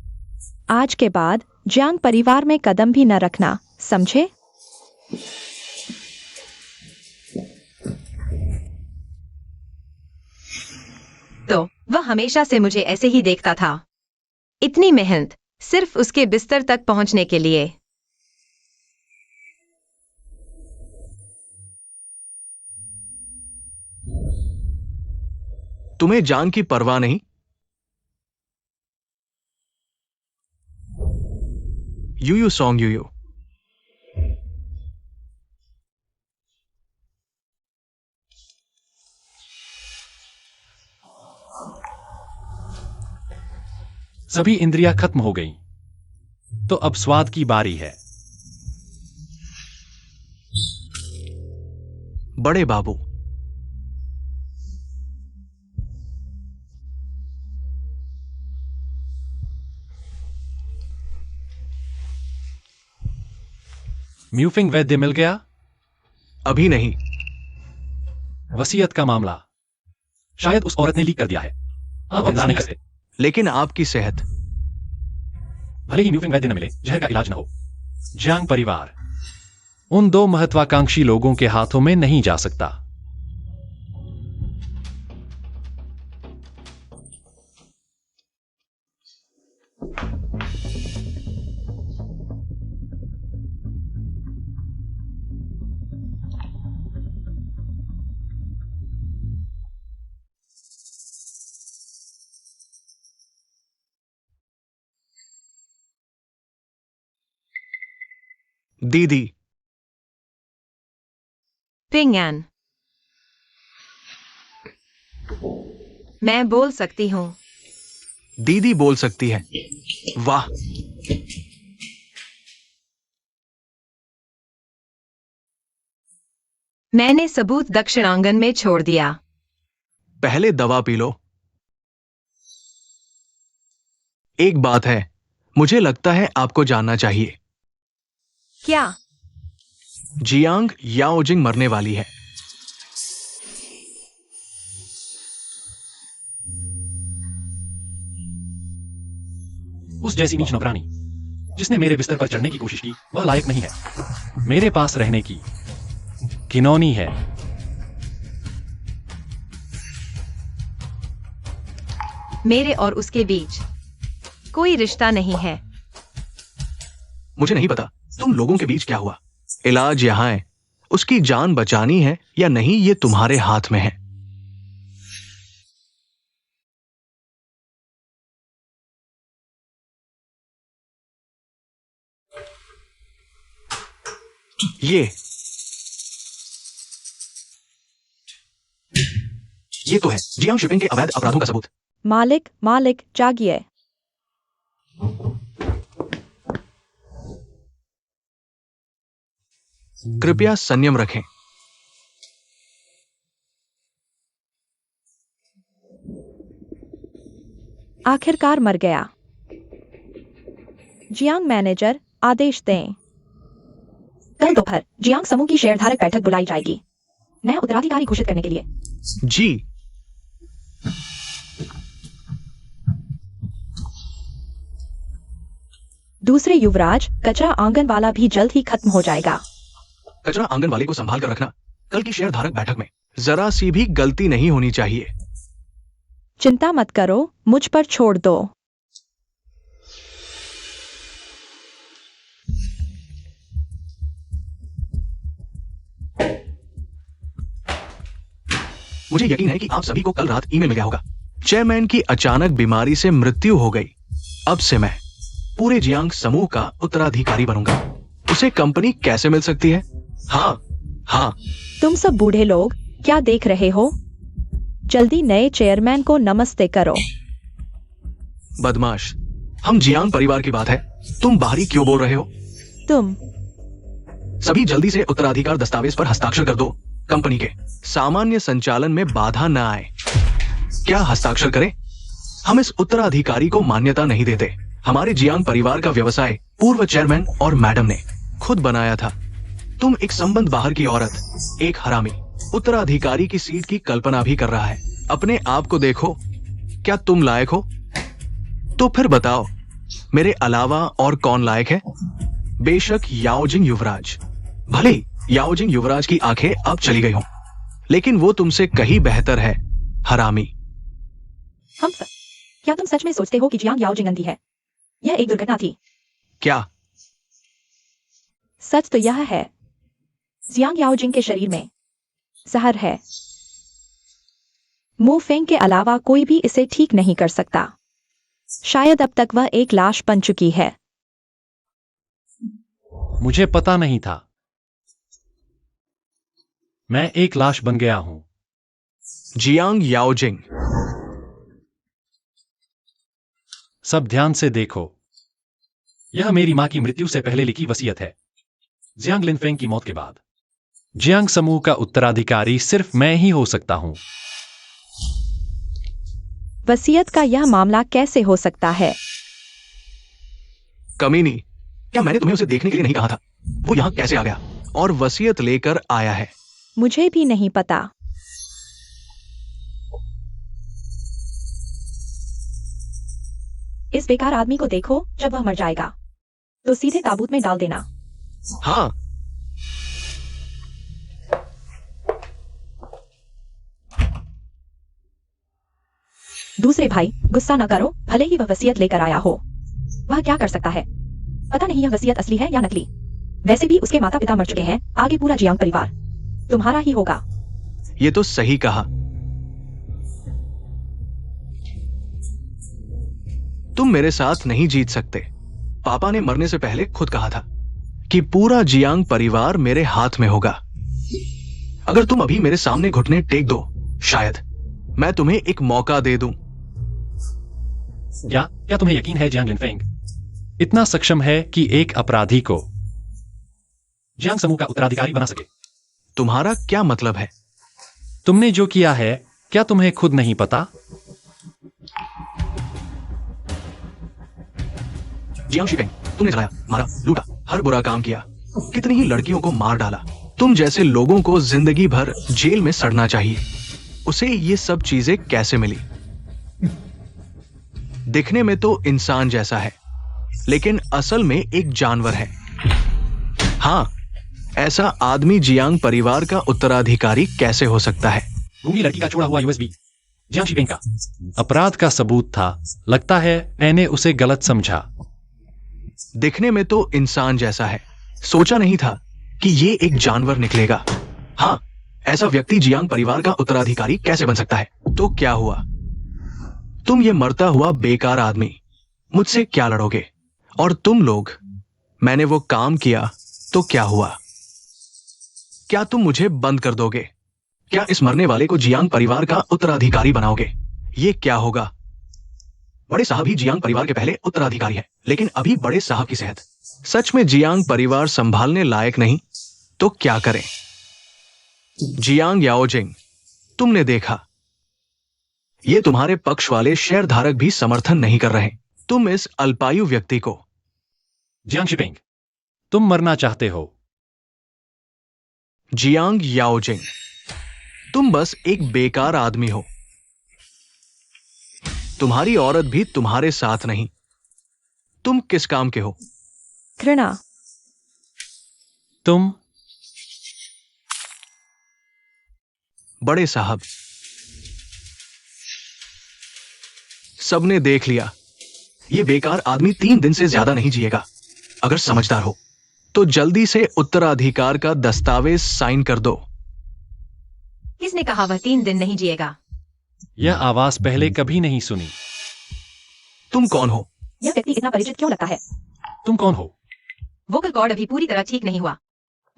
Speaker 4: आज के बाद जियांग परिवार में कदम भी न रखना, समझे?
Speaker 2: तो वह हमेशा से मुझे ऐसे ही देखता था। इतनी मेहनत सिर्फ उसके बिस्तर तक पहुंचने के लिए।
Speaker 1: तुम्हें जान की परवाह नहीं? यूयू सॉन्ग यूयू।
Speaker 5: सभी इंद्रियां खत्म हो गईं। तो अब स्वाद की बारी है।
Speaker 1: बड़े बाबू,
Speaker 5: म्यूफिंग वैद्य मिल गया?
Speaker 1: अभी नहीं।
Speaker 5: वसीयत का मामला शायद उस औरत ने लीक कर दिया है। आप चिंता नहीं करते।
Speaker 1: लेकिन आपकी सेहत।
Speaker 5: भले ही म्यूफिंग वैद्य न मिले, जहर का इलाज न हो। जियांग परिवार उन दो महत्वाकांक्षी लोगों के हाथों में नहीं जा सकता।
Speaker 1: दीदी,
Speaker 2: पिंगयान, मैं बोल सकती हूँ।
Speaker 1: दीदी बोल सकती है। वाह,
Speaker 2: मैंने सबूत दक्षिणांगन में छोड़ दिया।
Speaker 1: पहले दवा पी लो। एक बात है, मुझे लगता है आपको जानना चाहिए।
Speaker 2: क्या?
Speaker 1: जियांग याओजिंग मरने वाली है।
Speaker 5: उस जैसी नीच नौकरानी जिसने मेरे बिस्तर पर चढ़ने की कोशिश की, वह लायक नहीं है मेरे पास रहने की। घिनौनी है।
Speaker 2: मेरे और उसके बीच कोई रिश्ता नहीं है।
Speaker 1: मुझे नहीं पता तुम लोगों के बीच क्या हुआ। इलाज यहां है। उसकी जान बचानी है या नहीं, ये तुम्हारे हाथ में है। ये तो है जियांग शिपिंग के अवैध अपराधों का सबूत।
Speaker 4: मालिक, मालिक, जागिए।
Speaker 1: कृपया संयम रखें।
Speaker 4: आखिरकार मर गया। जियांग मैनेजर, आदेश दें।
Speaker 3: कल दोपहर जियांग समूह की शेयरधारक बैठक बुलाई जाएगी, नया उत्तराधिकारी घोषित करने के लिए।
Speaker 1: जी।
Speaker 3: दूसरे युवराज, कचरा आंगन वाला भी जल्द ही खत्म हो जाएगा।
Speaker 1: कचरा आंगन वाले को संभाल कर रखना कल की शेयरधारक बैठक में। जरा सी भी गलती नहीं होनी चाहिए।
Speaker 4: चिंता मत करो, मुझ पर छोड़ दो।
Speaker 1: मुझे यकीन है कि आप सभी को कल रात ईमेल मिल गया होगा। चेयरमैन की अचानक बीमारी से मृत्यु हो गई। अब से मैं पूरे जियांग समूह का उत्तराधिकारी बनूंगा। उसे कंपनी कैसे मिल सकती है? हाँ हाँ,
Speaker 4: तुम सब बूढ़े लोग क्या देख रहे हो? जल्दी नए चेयरमैन को नमस्ते करो।
Speaker 1: बदमाश, हम जियांग परिवार की बात है, तुम बाहरी क्यों बोल रहे हो?
Speaker 4: तुम
Speaker 1: सभी जल्दी से उत्तराधिकार दस्तावेज पर हस्ताक्षर कर दो। कंपनी के सामान्य संचालन में बाधा न आए। क्या हस्ताक्षर करें? हम इस उत्तराधिकारी को मान्यता नहीं देते। हमारे जियांग परिवार का व्यवसाय पूर्व चेयरमैन और मैडम ने खुद बनाया था। तुम एक संबंध बाहर की औरत, एक हरामी, उत्तराधिकारी की सीट की कल्पना भी कर रहा है। अपने आप को देखो, क्या तुम लायक हो? तो फिर बताओ, मेरे अलावा और कौन लायक है? बेशक याओजिंग युवराज। भले ही याओजिंग युवराज की आंखें अब चली गई हों, लेकिन वो तुमसे कहीं बेहतर है, हरामी।
Speaker 3: क्या तुम सच में सोचते हो कि जियांग याओजिंग अंधी है? यह एक दुर्घटना थी।
Speaker 1: क्या?
Speaker 4: सच तो यह है,
Speaker 3: जियांग याओजिंग के शरीर में
Speaker 4: जहर है। मू फेंग के अलावा कोई भी इसे ठीक नहीं कर सकता। शायद अब तक वह एक लाश बन चुकी है।
Speaker 5: मुझे पता नहीं था। मैं एक लाश बन गया हूं।
Speaker 1: जियांग याओजिंग,
Speaker 5: सब ध्यान से देखो। यह मेरी मां की मृत्यु से पहले लिखी वसीयत है। जियांग लिनफेंग की मौत के बाद जियांग समूह का उत्तराधिकारी सिर्फ मैं ही हो सकता हूं।
Speaker 4: वसीयत का यह मामला कैसे हो सकता है?
Speaker 1: कमीनी, क्या मैंने तुम्हें उसे देखने के लिए नहीं कहा था? वो यहां कैसे आ गया और वसीयत लेकर आया है?
Speaker 4: मुझे भी नहीं पता।
Speaker 3: इस बेकार आदमी को देखो, जब वह मर जाएगा तो सीधे ताबूत में डाल देना।
Speaker 1: हाँ,
Speaker 3: दूसरे भाई, गुस्सा न करो, भले ही वह वसीयत लेकर आया हो। वह क्या कर सकता है? पता नहीं यह वसीयत असली है या नकली। वैसे भी उसके माता पिता मर चुके हैं। आगे पूरा जियांग परिवार तुम्हारा ही होगा।
Speaker 1: ये तो सही कहा। तुम मेरे साथ नहीं जीत सकते। पापा ने मरने से पहले खुद कहा था कि पूरा जियांग परिवार मेरे हाथ में होगा। अगर तुम अभी मेरे सामने घुटने टेक दो, शायद मैं तुम्हें एक मौका दे दूं।
Speaker 5: क्या तुम्हें यकीन है जियांग लिनफेंग इतना सक्षम है कि एक अपराधी को जियांग समूह का उत्तराधिकारी बना सके?
Speaker 1: तुम्हारा क्या मतलब है?
Speaker 5: तुमने जो किया है, क्या तुम्हें खुद नहीं पता?
Speaker 1: जियांग शिफेंग, तुमने जलाया, मारा, लूटा, हर बुरा काम किया, कितनी ही लड़कियों को मार डाला। तुम जैसे लोगों को जिंदगी भर जेल में सड़ना चाहिए। उसे ये सब चीजें कैसे मिली? दिखने में तो इंसान जैसा है, लेकिन असल में एक जानवर है। हाँ, ऐसा आदमी जियांग परिवार का उत्तराधिकारी कैसे हो सकता है?
Speaker 5: गूंगी लड़की का छोड़ा हुआ यूएसबी जियांग शिफेंग का अपराध का सबूत था। लगता है मैंने उसे गलत समझा।
Speaker 1: दिखने में तो इंसान जैसा है, सोचा नहीं था कि ये एक जानवर निकलेगा। हाँ, ऐसा व्यक्ति जियांग परिवार का उत्तराधिकारी कैसे बन सकता है? तो क्या हुआ? तुम ये मरता हुआ बेकार आदमी मुझसे क्या लड़ोगे? और तुम लोग, मैंने वो काम किया तो क्या हुआ? क्या तुम मुझे बंद कर दोगे? क्या इस मरने वाले को जियांग परिवार का उत्तराधिकारी बनाओगे? ये क्या होगा? बड़े साहब ही जियांग परिवार के पहले उत्तराधिकारी हैं, लेकिन अभी बड़े साहब की सेहत सच में जियांग परिवार संभालने लायक नहीं, तो क्या करें? जियांग याओजिंग, तुमने देखा, ये तुम्हारे पक्ष वाले शेयरधारक भी समर्थन नहीं कर रहे। तुम इस अल्पायु व्यक्ति को
Speaker 5: जियांग शिफेंग, तुम मरना चाहते हो।
Speaker 1: जियांग याओजिंग, तुम बस एक बेकार आदमी हो। तुम्हारी औरत भी तुम्हारे साथ नहीं। तुम किस काम के हो?
Speaker 4: घृणा।
Speaker 5: तुम
Speaker 1: बड़े साहब, सबने देख लिया, ये बेकार आदमी 3 दिन से ज्यादा नहीं जिएगा। अगर समझदार हो तो जल्दी से उत्तराधिकार का दस्तावेज साइन कर दो।
Speaker 2: किसने कहा वह 3 दिन नहीं जिएगा?
Speaker 5: यह आवाज पहले कभी नहीं सुनी।
Speaker 1: तुम कौन हो?
Speaker 3: यह व्यक्ति इतना परिचित क्यों लगता है?
Speaker 5: तुम कौन हो?
Speaker 2: वोकल कॉर्ड अभी पूरी तरह ठीक नहीं हुआ,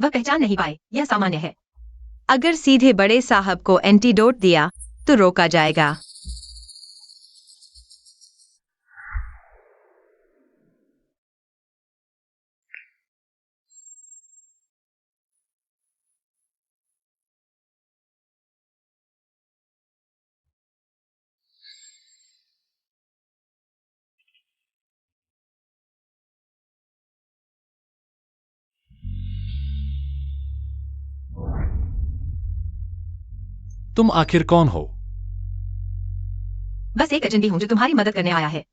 Speaker 2: वह पहचान नहीं पाए, यह सामान्य है।
Speaker 6: अगर सीधे बड़े साहब को एंटीडोट दिया तो रोका जाएगा।
Speaker 5: तुम आखिर कौन हो?
Speaker 2: बस एक एजेंट हूं जो तुम्हारी मदद करने आया है।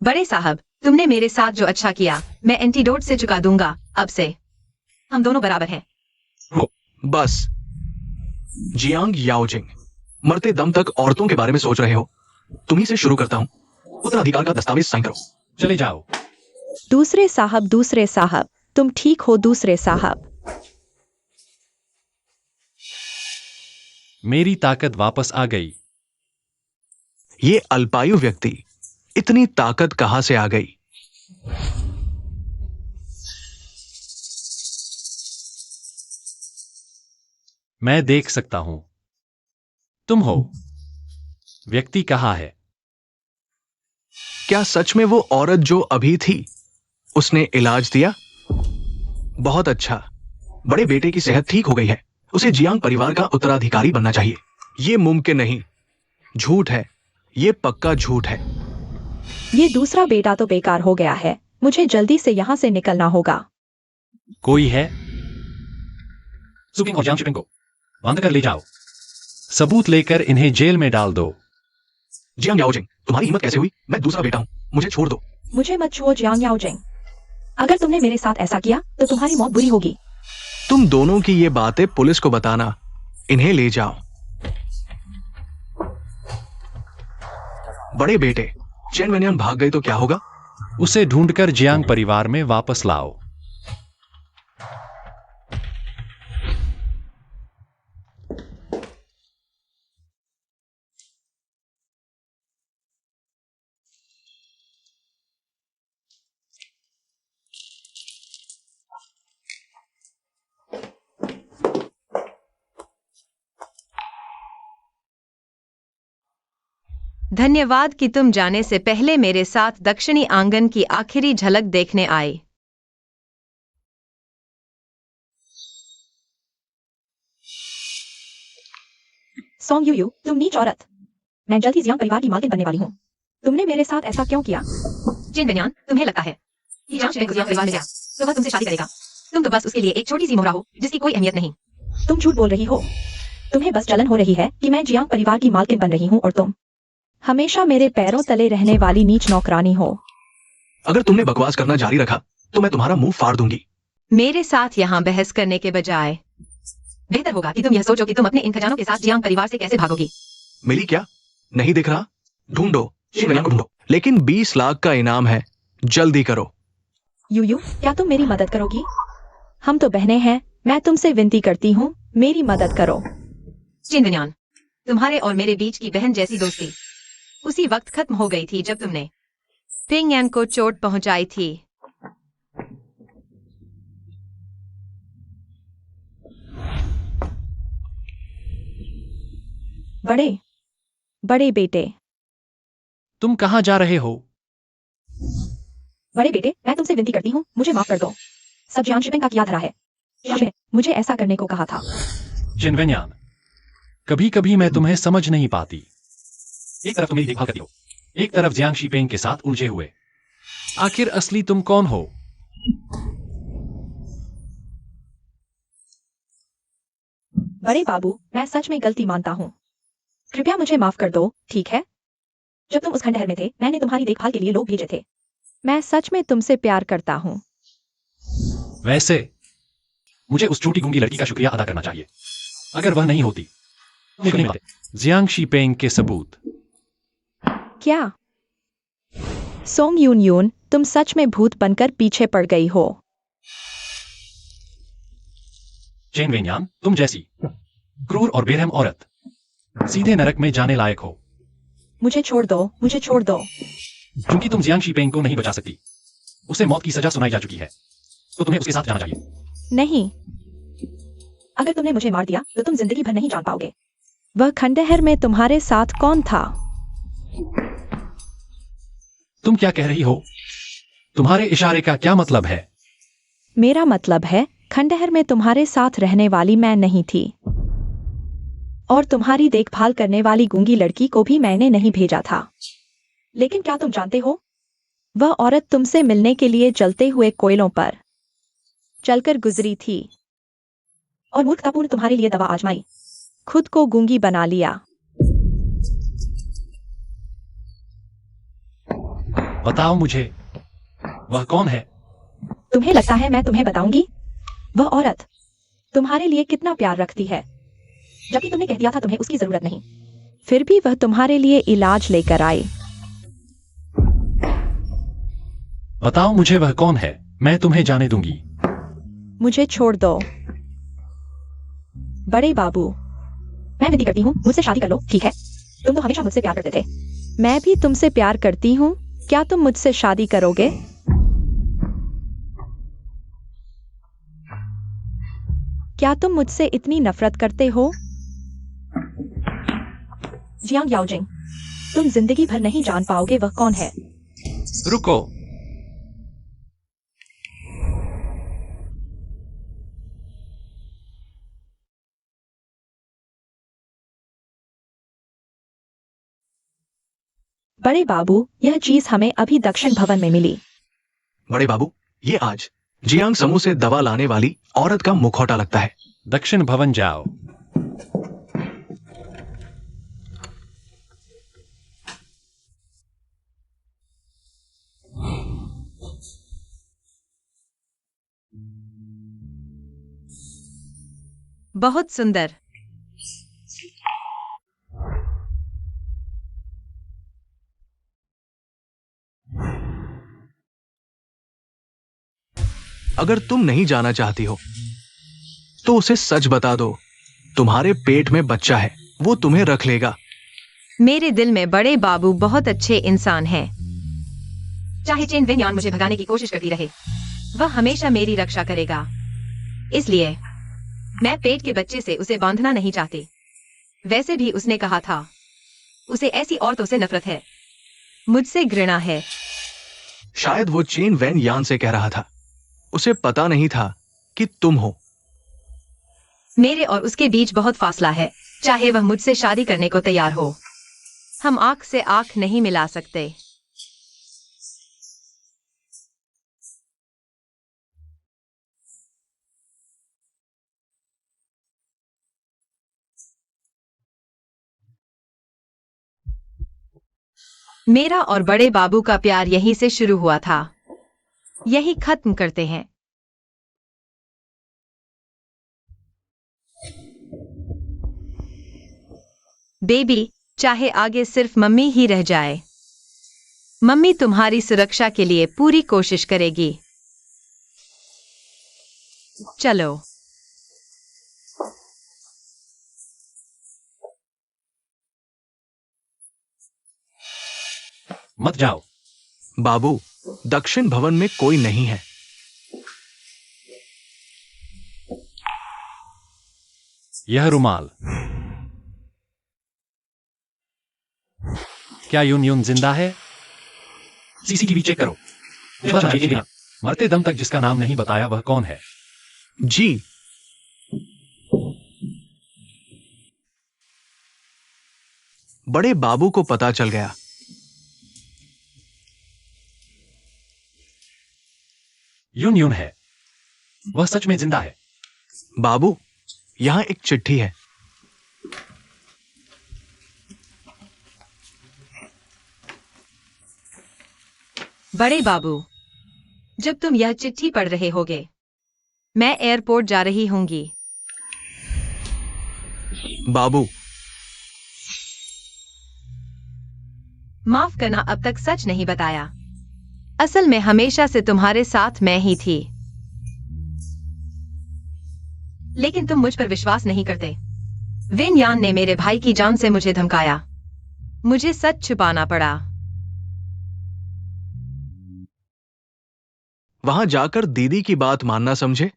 Speaker 2: बड़े साहब, तुमने मेरे साथ जो अच्छा किया मैं एंटीडोट से चुका दूंगा। अब से हम दोनों बराबर हैं।
Speaker 1: बस जियांग याओजिंग, मरते दम तक औरतों के बारे में सोच रहे हो? तुम्ही से शुरू करता हूं। उत्तराधिकार का दस्तावेज साइन करो।
Speaker 5: चले जाओ।
Speaker 4: दूसरे साहब, तुम ठीक हो दूसरे साहब?
Speaker 5: मेरी ताकत वापस आ गई।
Speaker 1: ये अल्पायु व्यक्ति, इतनी ताकत कहां से आ गई?
Speaker 5: मैं देख सकता हूं। तुम हो। व्यक्ति कहाँ है?
Speaker 1: क्या सच में वो औरत जो अभी थी, उसने इलाज दिया? बहुत अच्छा, बड़े बेटे की सेहत ठीक हो गई है। उसे जियांग परिवार का उत्तराधिकारी बनना चाहिए। ये मुमकिन नहीं, झूठ है, ये पक्का झूठ है।
Speaker 4: ये दूसरा बेटा तो बेकार हो गया है। मुझे जल्दी से यहाँ से निकलना होगा।
Speaker 5: कोई है? सुकिंग और जियांग शिपिंग को बांध कर ले जाओ। सबूत लेकर इन्हें जेल में डाल दो।
Speaker 1: जियांग याओजिंग, तुम्हारी हिम्मत कैसे हुई? मैं दूसरा बेटा हूं, मुझे छोड़ दो।
Speaker 3: मुझे मत छुओ जियांग याओजिंग। अगर तुमने मेरे साथ ऐसा किया तो तुम्हारी मौत बुरी होगी।
Speaker 1: तुम दोनों की ये बातें पुलिस को बताना। इन्हें ले जाओ। बड़े बेटे, चेन वेनियान भाग गई तो क्या होगा?
Speaker 5: उसे ढूंढकर जियांग परिवार में वापस लाओ।
Speaker 6: धन्यवाद कि तुम जाने से पहले मेरे साथ दक्षिणी आंगन की आखिरी झलक देखने आए।
Speaker 3: सोंग यू, तुम नीच औरत। मैं जल्द ही जियांग परिवार की मालकिन बनने वाली हूँ। तुमने मेरे साथ ऐसा क्यों किया?
Speaker 2: जिन बेन्यान, तुम्हें लगता है कि जियांग शिपिंग को जियांग परिवार में गया तो वह तुमसे शादी करेगा? तुम तो बस उसके लिए एक छोटी सी मोहरा हो जिसकी कोई अहमियत नहीं।
Speaker 3: तुम झूठ बोल रही हो। तुम्हें बस जलन हो रही है कि मैं जियांग परिवार की मालकिन बन रही हूँ और तुम
Speaker 4: हमेशा मेरे पैरों तले रहने वाली नीच नौकरानी हो।
Speaker 1: अगर तुमने बकवास करना जारी रखा तो मैं तुम्हारा मुंह फाड़ दूंगी।
Speaker 6: मेरे साथ यहाँ बहस करने के बजाय
Speaker 2: बेहतर होगा कि तुम यह सोचो कि तुम अपने इन खजानों के साथ जियांग परिवार से कैसे भागोगी।
Speaker 1: मिली क्या? नहीं दिख रहा? ढूंढो, चेन वेनियान को ढूंढो। लेकिन 20 लाख का इनाम है, जल्दी करो।
Speaker 3: यू, क्या तुम मेरी मदद करोगी?
Speaker 4: हम तो बहनें हैं, मैं तुमसे विनती करती हूँ, मेरी मदद करो।
Speaker 2: जिन बेन्यान, तुम्हारे और मेरे बीच की बहन जैसी दोस्ती उसी वक्त खत्म हो गई थी जब तुमने
Speaker 6: पिंग यान को चोट पहुंचाई थी।
Speaker 4: बड़े बेटे,
Speaker 5: तुम कहाँ जा रहे हो?
Speaker 3: बड़े बेटे, मैं तुमसे विनती करती हूँ, मुझे माफ कर दो। सब जियांग शिपिंग का किया धरा है। आपने मुझे ऐसा करने को कहा था।
Speaker 5: जिन वेनियान, कभी कभी मैं तुम्हें समझ नहीं पाती। एक तरफ तुम मेरी देखभाल करती हो, एक तरफ जियांग शिपिंग के साथ उलझे हुए। आखिर असली तुम कौन हो?
Speaker 3: बड़े बाबू, मैं सच में गलती मानता हूँ। कृपया मुझे माफ कर दो, ठीक है? जब तुम उस खंडहर में थे, मैंने तुम्हारी देखभाल के लिए लोग भेजे थे।
Speaker 4: मैं सच में तुमसे प्यार करता हूँ।
Speaker 5: वैसे मुझे उस छोटी गूंगी लड़की का शुक्रिया अदा करना चाहिए। अगर वह नहीं होती जियांग शीपेंग के सबूत।
Speaker 4: क्या? सोंग यून यून, तुम सच में भूत बनकर पीछे पड़ गई हो।
Speaker 5: चेन वेन्यान, तुम जैसी क्रूर और बेरहम औरत सीधे नरक में जाने लायक हो।
Speaker 3: मुझे छोड़ दो, मुझे छोड़ दो।
Speaker 5: क्योंकि तुम जियांग शीपेंग को नहीं बचा सकती, उसे मौत की सजा सुनाई जा चुकी है, तो तुम्हें उसके साथ जाना चाहिए।
Speaker 4: नहीं,
Speaker 3: अगर तुमने मुझे मार दिया तो तुम जिंदगी भर नहीं जान पाओगे।
Speaker 4: वह खंडहर में तुम्हारे साथ कौन था?
Speaker 5: तुम क्या कह रही हो? तुम्हारे इशारे का क्या मतलब है?
Speaker 4: मेरा मतलब है, खंडहर में तुम्हारे साथ रहने वाली मैं नहीं थी। और तुम्हारी देखभाल करने वाली गूंगी लड़की को भी मैंने नहीं भेजा था।
Speaker 3: लेकिन क्या तुम जानते हो,
Speaker 4: वह औरत तुमसे मिलने के लिए जलते हुए कोयलों पर चलकर गुजरी थी।
Speaker 3: और मूर्खतापूर्ण तुम्हारे लिए दवा आजमाई।
Speaker 4: खुद को गूंगी बना लिया।
Speaker 5: बताओ मुझे, वह कौन है?
Speaker 3: तुम्हें लगता है मैं तुम्हें बताऊंगी? वह औरत तुम्हारे लिए कितना प्यार रखती है, जबकि तुमने कह दिया था तुम्हें उसकी जरूरत नहीं।
Speaker 4: फिर भी वह तुम्हारे लिए इलाज लेकर आई।
Speaker 5: बताओ मुझे वह कौन है, मैं तुम्हें जाने दूंगी।
Speaker 4: मुझे छोड़ दो।
Speaker 3: बड़े बाबू, मैं विनती करती हूँ, मुझसे शादी कर लो, ठीक है? तुम तो हमेशा मुझसे प्यार करते थे।
Speaker 4: मैं भी तुमसे प्यार करती हूँ। क्या तुम मुझसे शादी करोगे? क्या तुम मुझसे इतनी नफरत करते हो?
Speaker 3: जियांग याओजिंग, तुम जिंदगी भर नहीं जान पाओगे वह कौन है।
Speaker 5: रुको,
Speaker 3: बड़े बाबू, यह चीज हमें अभी दक्षिण भवन में मिली।
Speaker 1: बड़े बाबू, ये आज जियांग समूह से दवा लाने वाली औरत का मुखौटा लगता है।
Speaker 5: दक्षिण भवन जाओ।
Speaker 2: बहुत सुंदर।
Speaker 1: अगर तुम नहीं जाना चाहती हो तो उसे सच बता दो। तुम्हारे पेट में बच्चा है, वो तुम्हें रख लेगा।
Speaker 2: मेरे दिल में बड़े बाबू बहुत अच्छे इंसान हैं। चाहे चेन वेन्यान मुझे भगाने की कोशिश करती रहे, वह हमेशा मेरी रक्षा करेगा। इसलिए मैं पेट के बच्चे से उसे बांधना नहीं चाहती। वैसे भी उसने कहा था, उसे ऐसी औरतों से नफरत है, मुझसे घृणा है।
Speaker 1: शायद वो चेन वैन यान से कह रहा था। उसे पता नहीं था कि तुम हो।
Speaker 2: मेरे और उसके बीच बहुत फासला है, चाहे वह मुझसे शादी करने को तैयार हो। हम आंख से आंख नहीं मिला सकते। मेरा और बड़े बाबू का प्यार यहीं से शुरू हुआ था, यही खत्म करते हैं। बेबी, चाहे आगे सिर्फ मम्मी ही रह जाए, मम्मी तुम्हारी सुरक्षा के लिए पूरी कोशिश करेगी। चलो।
Speaker 5: मत जाओ।
Speaker 1: बाबू, दक्षिण भवन में कोई नहीं है।
Speaker 5: यह रुमाल। क्या यून यून जिंदा है? सीसीटीवी चेक करो। मरते दम तक जिसका नाम नहीं बताया वह कौन है?
Speaker 1: जी, बड़े बाबू को पता चल गया।
Speaker 5: यून यून है, वह सच में जिंदा है।
Speaker 1: बाबू, यहां एक चिट्ठी है।
Speaker 2: बड़े बाबू, जब तुम यह चिट्ठी पढ़ रहे होगे, मैं एयरपोर्ट जा रही होंगी।
Speaker 1: बाबू,
Speaker 2: माफ करना, अब तक सच नहीं बताया। असल में हमेशा से तुम्हारे साथ मैं ही थी, लेकिन तुम मुझ पर विश्वास नहीं करते। विन यान ने मेरे भाई की जान से मुझे धमकाया। मुझे सच छुपाना पड़ा।
Speaker 1: वहां जाकर दीदी की बात मानना समझे।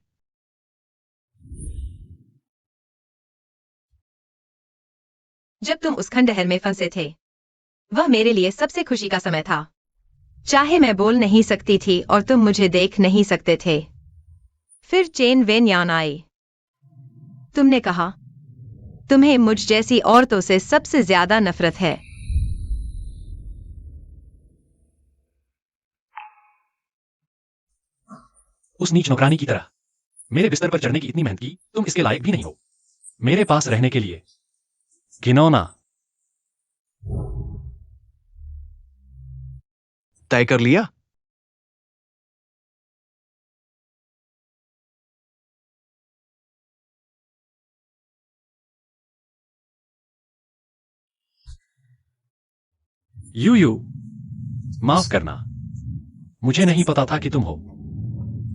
Speaker 2: जब तुम उस खंडहर में फंसे थे, वह मेरे लिए सबसे खुशी का समय था। चाहे मैं बोल नहीं सकती थी और तुम मुझे देख नहीं सकते थे। फिर चेन वेन यान आई। तुमने कहा, तुम्हें मुझ जैसी औरतों से सबसे ज्यादा नफरत है।
Speaker 5: उस नीच नौकरानी की तरह मेरे बिस्तर पर चढ़ने की इतनी मेहनत की, तुम इसके लायक भी नहीं हो मेरे पास रहने के लिए। घिनौना।
Speaker 1: तय कर लिया।
Speaker 5: यू माफ करना, मुझे नहीं पता था कि तुम हो।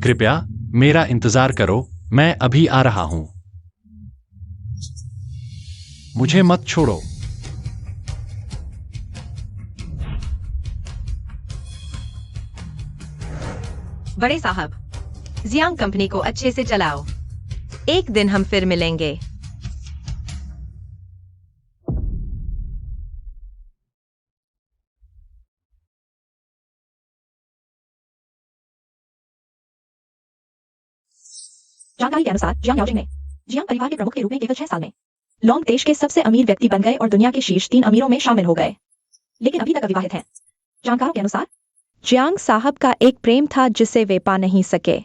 Speaker 5: कृपया मेरा इंतजार करो, मैं अभी आ रहा हूं। मुझे मत छोड़ो।
Speaker 2: बड़े साहब, जियांग कंपनी को अच्छे से चलाओ। एक दिन हम फिर मिलेंगे।
Speaker 3: जानकारी के अनुसार जियांग याओजिंग ने जियांग परिवार के प्रमुख के रूप में केवल 6 साल में लोंग देश के सबसे अमीर व्यक्ति बन गए और दुनिया के शीर्ष 3 अमीरों में शामिल हो गए, लेकिन अभी तक अविवाहित हैं। जानकारों के अनुसार
Speaker 4: जियांग साहब का एक प्रेम था जिसे वे पा नहीं सके।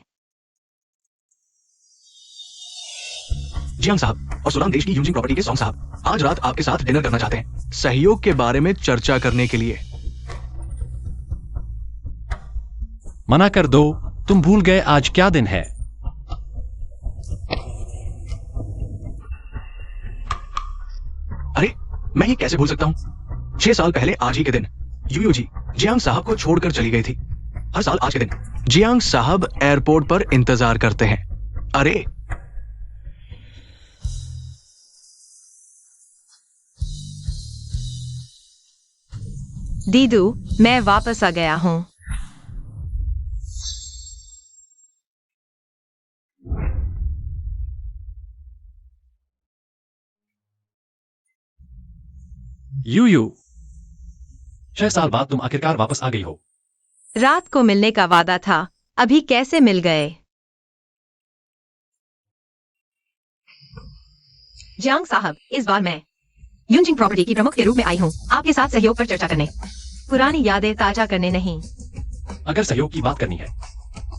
Speaker 1: जियांग साहब और सुलान देश की यूजिंग प्रॉपर्टी के सॉन्ग साहब आज रात आपके साथ डिनर करना चाहते हैं, सहयोग के बारे में चर्चा करने के लिए।
Speaker 5: मना कर दो, तुम भूल गए आज क्या दिन है।
Speaker 1: अरे, मैं ये कैसे भूल सकता हूँ। 6 साल पहले आज ही के दिन यूयू जी जियांग साहब को छोड़कर चली गई थी। हर साल आज के दिन जियांग साहब एयरपोर्ट पर इंतजार करते हैं। अरे,
Speaker 2: दीदू, मैं वापस आ गया हूं।
Speaker 5: यू 6 साल बाद तुम आखिरकार वापस आ गई हो।
Speaker 2: रात को मिलने का वादा था, अभी कैसे मिल गए? जियांग साहब, इस बार मैं यूजिंग प्रॉपर्टी की प्रमुख के रूप में आई हूं, आपके साथ सहयोग पर चर्चा करने, पुरानी यादें ताजा करने नहीं।
Speaker 5: अगर सहयोग की बात करनी है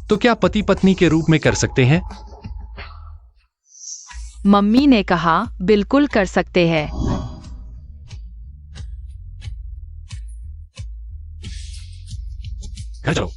Speaker 5: तो क्या पति पत्नी के रूप में कर सकते हैं?
Speaker 6: मम्मी ने कहा, बिल्कुल कर सकते हैं।
Speaker 5: घर चलो।